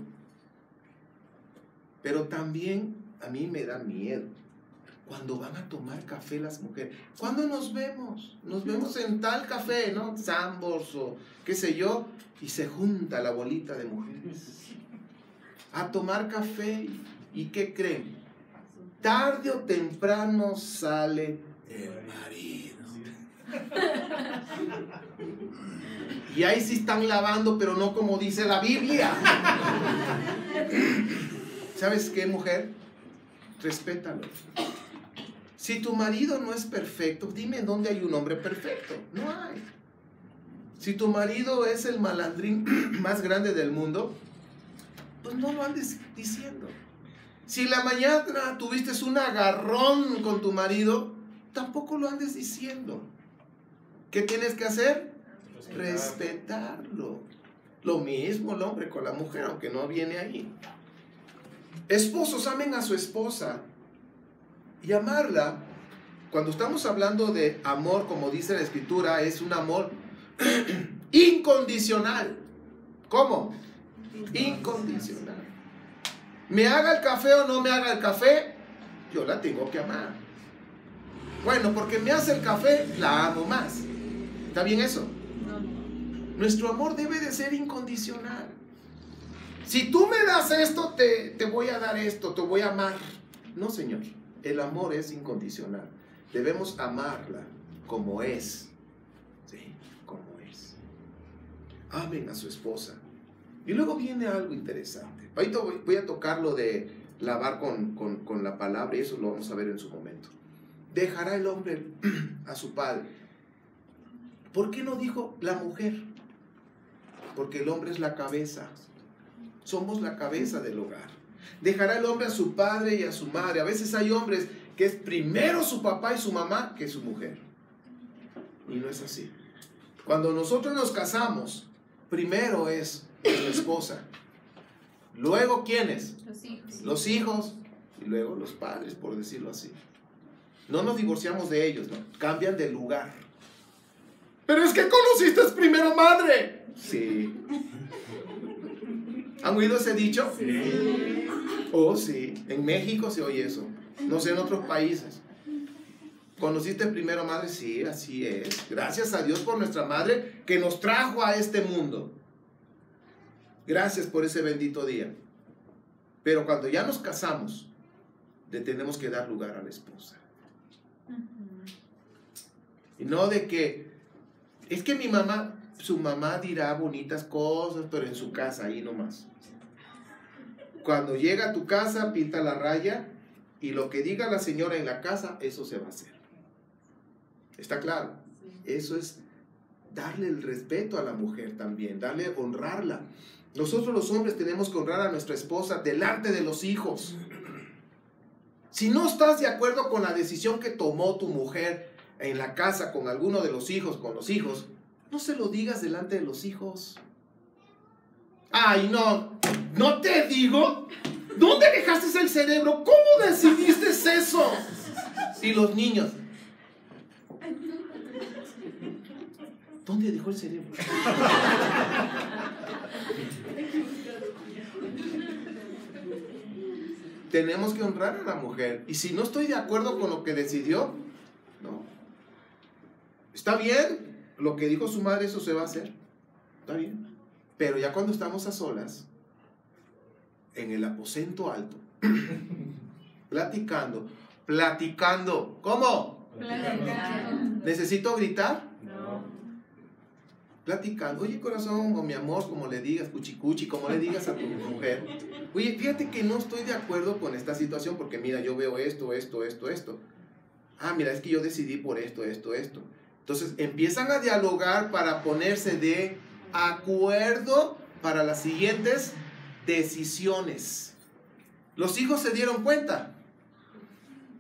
[SPEAKER 1] Pero también a mí me da miedo cuando van a tomar café las mujeres. ¿Cuándo nos vemos? Nos vemos en tal café, ¿no? Sambors o qué sé yo, y se junta la bolita de mujeres a tomar café. ¿Y qué creen? Tarde o temprano sale el marido. Y ahí sí están lavando, pero no como dice la Biblia. ¿Sabes qué, mujer? Respétalo. Si tu marido no es perfecto, dime dónde hay un hombre perfecto. No hay. Si tu marido es el malandrín más grande del mundo, pues no lo andes diciendo. Si en la mañana tuviste un agarrón con tu marido, tampoco lo andes diciendo. ¿Qué tienes que hacer? Respetarlo. Lo mismo el hombre con la mujer, aunque no viene ahí. Esposos, amen a su esposa. Y amarla, cuando estamos hablando de amor, como dice la Escritura, es un amor incondicional. ¿Cómo? Incondicional. Me haga el café o no me haga el café, yo la tengo que amar. Bueno, porque me hace el café, la amo más. ¿Está bien eso? Nuestro amor debe de ser incondicional. Si tú me das esto, te voy a dar esto, te voy a amar. No, Señor. El amor es incondicional. Debemos amarla como es. Sí, como es. Amen a su esposa. Y luego viene algo interesante. Ahorita voy a tocar lo de lavar con la palabra, y eso lo vamos a ver en su momento. Dejará el hombre a su padre. ¿Por qué no dijo la mujer? Porque el hombre es la cabeza. Somos la cabeza del hogar. Dejará el hombre a su padre y a su madre. A veces hay hombres que es primero su papá y su mamá que su mujer. Y no es así. Cuando nosotros nos casamos, primero es nuestra esposa. Luego, ¿quiénes?
[SPEAKER 2] Los hijos.
[SPEAKER 1] Los hijos. Y luego los padres, por decirlo así. No nos divorciamos de ellos, ¿no? Cambian de lugar. Pero es que conociste primero madre. Sí. ¿Han oído ese dicho?
[SPEAKER 3] Sí.
[SPEAKER 1] Oh, sí. En México se oye eso. No sé, en otros países. ¿Conociste primero madre? Sí, así es. Gracias a Dios por nuestra madre que nos trajo a este mundo. Gracias por ese bendito día. Pero cuando ya nos casamos, le tenemos que dar lugar a la esposa. Y no de que, es que mi mamá, su mamá dirá bonitas cosas, pero en su casa, ahí nomás. Cuando llega a tu casa, pinta la raya, y lo que diga la señora en la casa, eso se va a hacer. ¿Está claro? Eso es darle el respeto a la mujer también, honrarla. Nosotros los hombres tenemos que honrar a nuestra esposa delante de los hijos. Si no estás de acuerdo con la decisión que tomó tu mujer en la casa con alguno de los hijos, con los hijos, no se lo digas delante de los hijos. Ay, no te digo. ¿Dónde dejaste el cerebro? ¿Cómo decidiste eso? Y los niños, ¿dónde dejó el cerebro? Tenemos que honrar a la mujer. Y si no estoy de acuerdo con lo que decidió, no. Está bien, lo que dijo su madre, eso se va a hacer. Está bien. Pero ya cuando estamos a solas, en el aposento alto, platicando. ¿Cómo? Platicando. ¿Necesito gritar?
[SPEAKER 3] No.
[SPEAKER 1] Platicando. Oye, corazón, o mi amor, como le digas, cuchicuchi, como le digas a tu mujer. Oye, fíjate que no estoy de acuerdo con esta situación porque mira, yo veo esto. Ah, mira, es que yo decidí por esto. Entonces empiezan a dialogar para ponerse de acuerdo para las siguientes decisiones. Los hijos se dieron cuenta.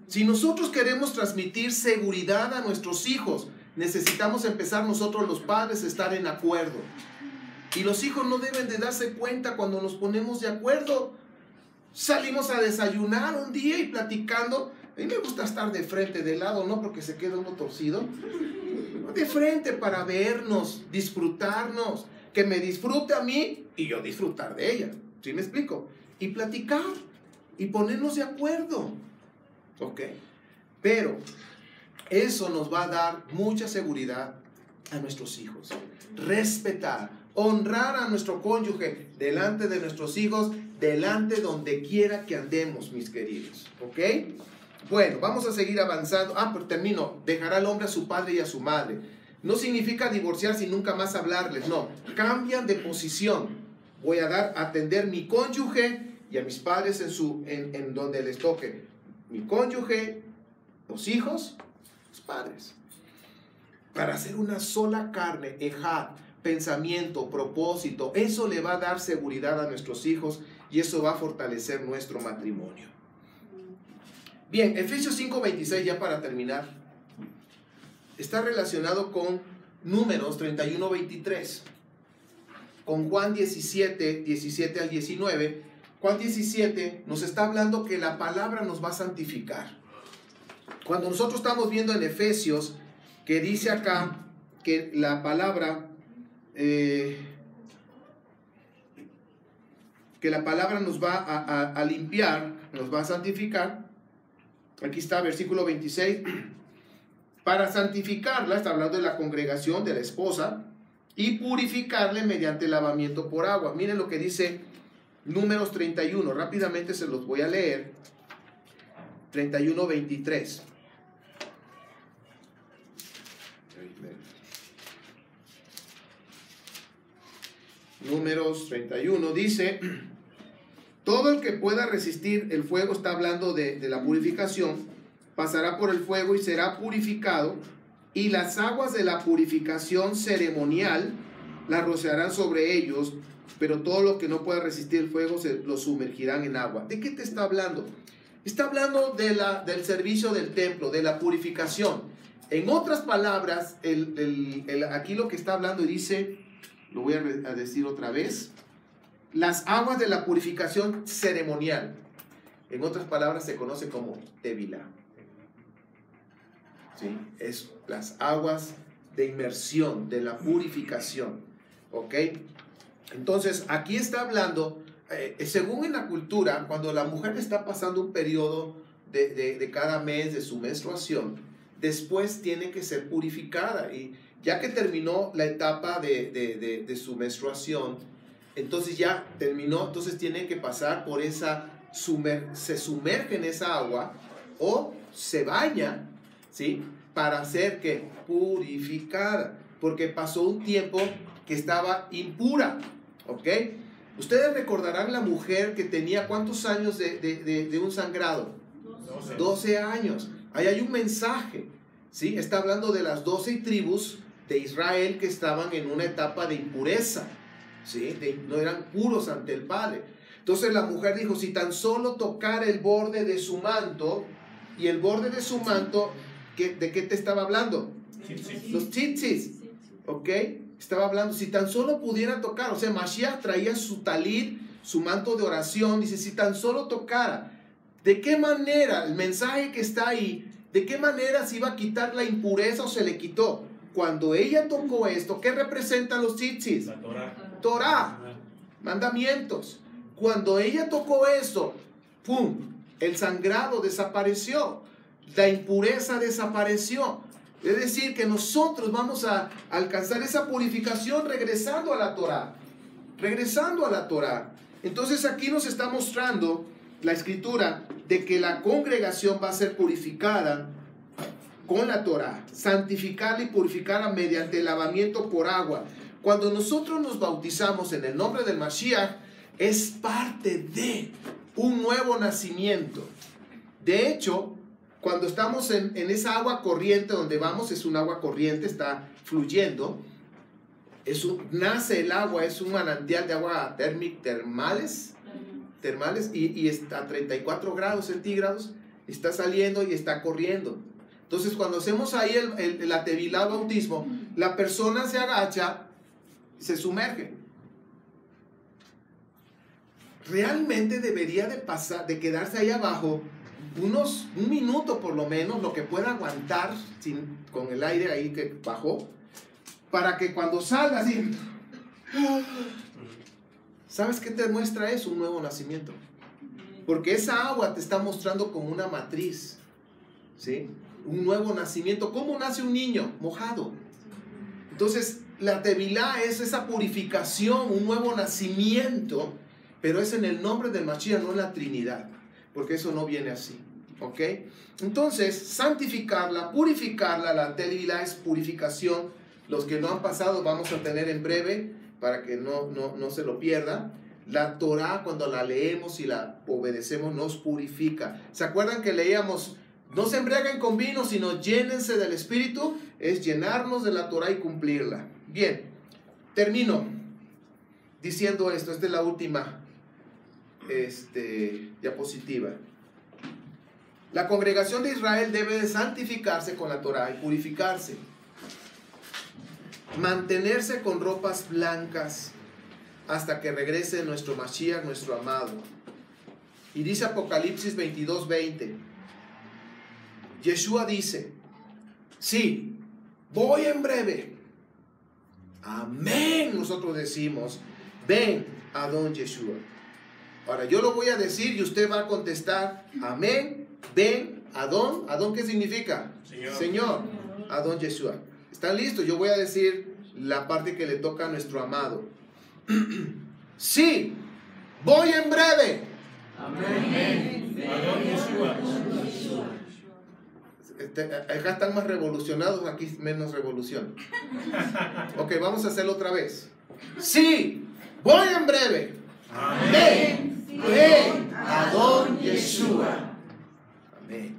[SPEAKER 1] Si nosotros queremos transmitir seguridad a nuestros hijos, necesitamos empezar nosotros los padres a estar en acuerdo. Y los hijos no deben de darse cuenta cuando nos ponemos de acuerdo. Salimos a desayunar un día y platicando. A mí me gusta estar de frente, de lado, no porque se queda uno torcido. De frente para vernos, disfrutarnos. Que me disfrute a mí y yo disfrutar de ella. ¿Sí me explico? Y platicar y ponernos de acuerdo. ¿Ok? Pero eso nos va a dar mucha seguridad a nuestros hijos. Respetar, honrar a nuestro cónyuge delante de nuestros hijos, delante donde quiera que andemos, mis queridos. ¿Ok? Bueno, vamos a seguir avanzando. Pero termino. Dejará el hombre a su padre y a su madre. No significa divorciarse y nunca más hablarles. No, cambian de posición. Voy a atender mi cónyuge y a mis padres en donde les toque. Mi cónyuge, los hijos, los padres. Para hacer una sola carne, ejad, pensamiento, propósito. Eso le va a dar seguridad a nuestros hijos y eso va a fortalecer nuestro matrimonio. Bien, Efesios 5:26, ya para terminar, está relacionado con Números 31:23, con Juan 17 al 19. Juan 17 nos está hablando que la palabra nos va a santificar. Cuando nosotros estamos viendo en Efesios, que dice acá que la palabra, nos va a limpiar, nos va a santificar. Aquí está, versículo 26. Para santificarla, está hablando de la congregación, de la esposa, y purificarle mediante lavamiento por agua. Miren lo que dice Números 31. Rápidamente se los voy a leer. 31:23. Números 31 dice: todo el que pueda resistir el fuego, está hablando de la purificación, pasará por el fuego y será purificado, y las aguas de la purificación ceremonial las rociarán sobre ellos, pero todo lo que no pueda resistir el fuego lo sumergirán en agua. ¿De qué te está hablando? Está hablando del servicio del templo, de la purificación. En otras palabras, aquí lo que está hablando, y dice, lo voy a decir otra vez, las aguas de la purificación ceremonial. En otras palabras, se conoce como tevilá. ¿Sí? Es las aguas de inmersión, de la purificación. ¿Ok? Entonces, aquí está hablando, según en la cultura, cuando la mujer está pasando un periodo de cada mes de su menstruación, después tiene que ser purificada. Y ya que terminó la etapa de su menstruación, entonces ya terminó, entonces tiene que pasar por esa, se sumerge en esa agua o se baña, ¿sí? Para ser que purificada, porque pasó un tiempo que estaba impura, ¿ok? Ustedes recordarán la mujer que tenía ¿cuántos años de un sangrado? 12 años. Ahí hay un mensaje, ¿sí? Está hablando de las 12 tribus de Israel que estaban en una etapa de impureza, ¿sí? No eran puros ante el Padre. Entonces la mujer dijo, si tan solo tocara el borde de su manto, y el borde de su manto, ¿de qué te estaba hablando? Los tzitzis, ¿ok? Estaba hablando, si tan solo pudiera tocar, o sea, Mashiach traía su talit, su manto de oración, dice, si tan solo tocara, ¿de qué manera, el mensaje que está ahí, de qué manera se iba a quitar la impureza o se le quitó? Cuando ella tocó esto, ¿qué representan los tzitzis?
[SPEAKER 3] La Torah.
[SPEAKER 1] Torah, mandamientos. Cuando ella tocó eso, ¡pum!, el sangrado desapareció, la impureza desapareció. Es decir, que nosotros vamos a alcanzar esa purificación regresando a la Torah. Regresando a la Torah. Entonces aquí nos está mostrando la escritura de que la congregación va a ser purificada con la Torah, santificarla y purificarla mediante el lavamiento por agua. Cuando nosotros nos bautizamos en el nombre del Mashiach, es parte de un nuevo nacimiento. De hecho, cuando estamos en esa agua corriente donde vamos, es un agua corriente, está fluyendo, nace el agua, es un manantial de agua termales y está a 34 grados centígrados, está saliendo y está corriendo. Entonces cuando hacemos ahí la tevilá bautismo, la persona se agacha, se sumerge. Realmente debería de quedarse ahí abajo un minuto por lo menos, lo que pueda aguantar con el aire ahí que bajó, para que cuando salga así, ¿sabes qué te muestra eso? Un nuevo nacimiento. Porque esa agua te está mostrando como una matriz, ¿sí? Un nuevo nacimiento. ¿Cómo nace un niño? Mojado. Entonces, la tevilá es esa purificación, un nuevo nacimiento, pero es en el nombre del Mashiach, no en la Trinidad, porque eso no viene así, ¿ok? Entonces, santificarla, purificarla, la tevilá es purificación. Los que no han pasado vamos a tener en breve, para que no se lo pierdan. La Torah, cuando la leemos y la obedecemos, nos purifica. ¿Se acuerdan que leíamos, no se embriaguen con vino, sino llénense del Espíritu? Es llenarnos de la Torah y cumplirla. Bien, termino diciendo esto. Esta es la última diapositiva. La congregación de Israel debe de santificarse con la Torah y purificarse. Mantenerse con ropas blancas hasta que regrese nuestro Mashiach, nuestro amado. Y dice Apocalipsis 22:20. Yeshua dice, sí, voy en breve. Amén. Nosotros decimos, ven, Adón Yeshua. Ahora yo lo voy a decir y usted va a contestar, amén, ven, Adón. ¿Adón qué significa? Señor. Adón Yeshua. ¿Están listos? Yo voy a decir la parte que le toca a nuestro amado. Sí, voy en breve.
[SPEAKER 2] Amén.
[SPEAKER 3] Adón Yeshua.
[SPEAKER 1] Acá están más revolucionados, aquí menos revolución. Ok, vamos a hacerlo otra vez. Sí, voy en breve. Amén. Ven, Adón Yeshua. Amén.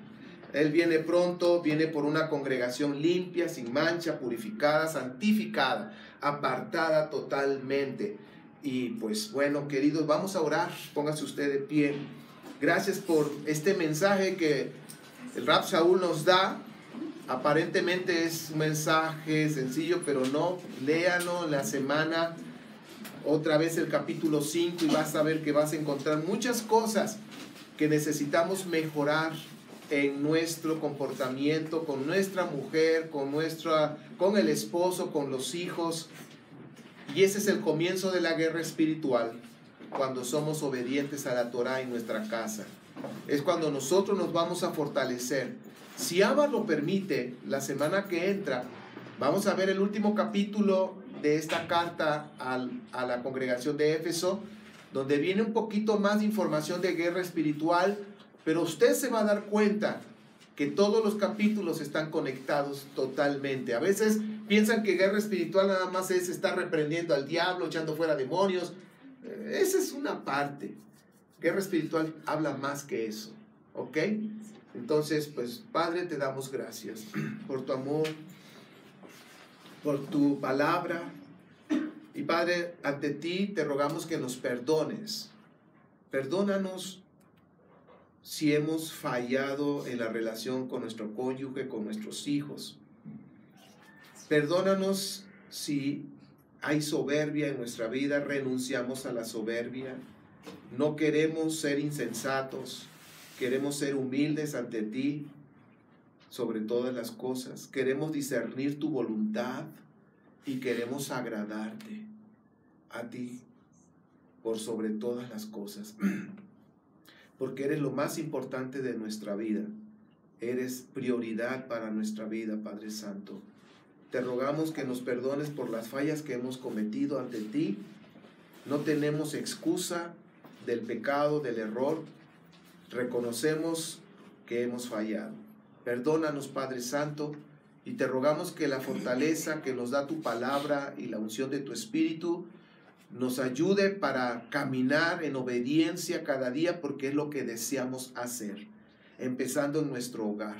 [SPEAKER 1] Él viene pronto, viene por una congregación limpia, sin mancha, purificada, santificada, apartada totalmente. Y pues bueno, queridos, vamos a orar. Póngase usted de pie. Gracias por este mensaje que el Rab Shaul nos da. Aparentemente es un mensaje sencillo, pero no. Léalo en la semana, otra vez el capítulo 5, y vas a ver que vas a encontrar muchas cosas que necesitamos mejorar en nuestro comportamiento con nuestra mujer, con el esposo, con los hijos. Y ese es el comienzo de la guerra espiritual, cuando somos obedientes a la Torah en nuestra casa. Es cuando nosotros nos vamos a fortalecer. Si Abba lo permite, la semana que entra vamos a ver el último capítulo de esta carta a la congregación de Éfeso, donde viene un poquito más de información de guerra espiritual, pero usted se va a dar cuenta que todos los capítulos están conectados totalmente. A veces piensan que guerra espiritual nada más es estar reprendiendo al diablo, echando fuera demonios. Esa es una parte. Guerra espiritual habla más que eso, ¿ok? Entonces, pues, Padre, te damos gracias por tu amor, por tu palabra. Y Padre, ante ti te rogamos que nos perdones. Perdónanos si hemos fallado en la relación con nuestro cónyuge, con nuestros hijos. Perdónanos si hay soberbia en nuestra vida, renunciamos a la soberbia. No queremos ser insensatos, queremos ser humildes ante ti sobre todas las cosas. Queremos discernir tu voluntad y queremos agradarte a ti por sobre todas las cosas. Porque eres lo más importante de nuestra vida. Eres prioridad para nuestra vida, Padre Santo. Te rogamos que nos perdones por las fallas que hemos cometido ante ti. No tenemos excusa del pecado, del error. Reconocemos que hemos fallado. Perdónanos, Padre Santo, y te rogamos que la fortaleza que nos da tu palabra y la unción de tu Espíritu nos ayude para caminar en obediencia cada día, porque es lo que deseamos hacer, empezando en nuestro hogar.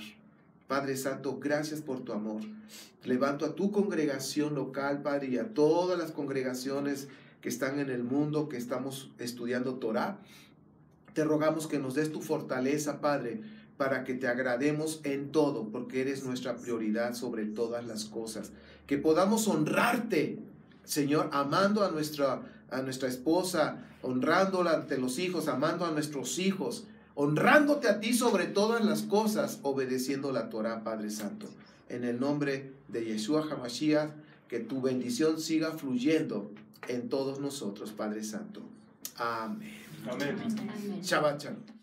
[SPEAKER 1] Padre Santo, gracias por tu amor. Levanto a tu congregación local, Padre, y a todas las congregaciones que están en el mundo, que estamos estudiando Torah. Te rogamos que nos des tu fortaleza, Padre, para que te agrademos en todo, porque eres nuestra prioridad sobre todas las cosas. Que podamos honrarte, Señor, amando a nuestra esposa, honrándola ante los hijos, amando a nuestros hijos, honrándote a ti sobre todas las cosas, obedeciendo la Torah, Padre Santo. En el nombre de Yeshua HaMashiach, que tu bendición siga fluyendo en todos nosotros, Padre Santo. Amén.
[SPEAKER 3] Amén.
[SPEAKER 1] Shabbat Shalom.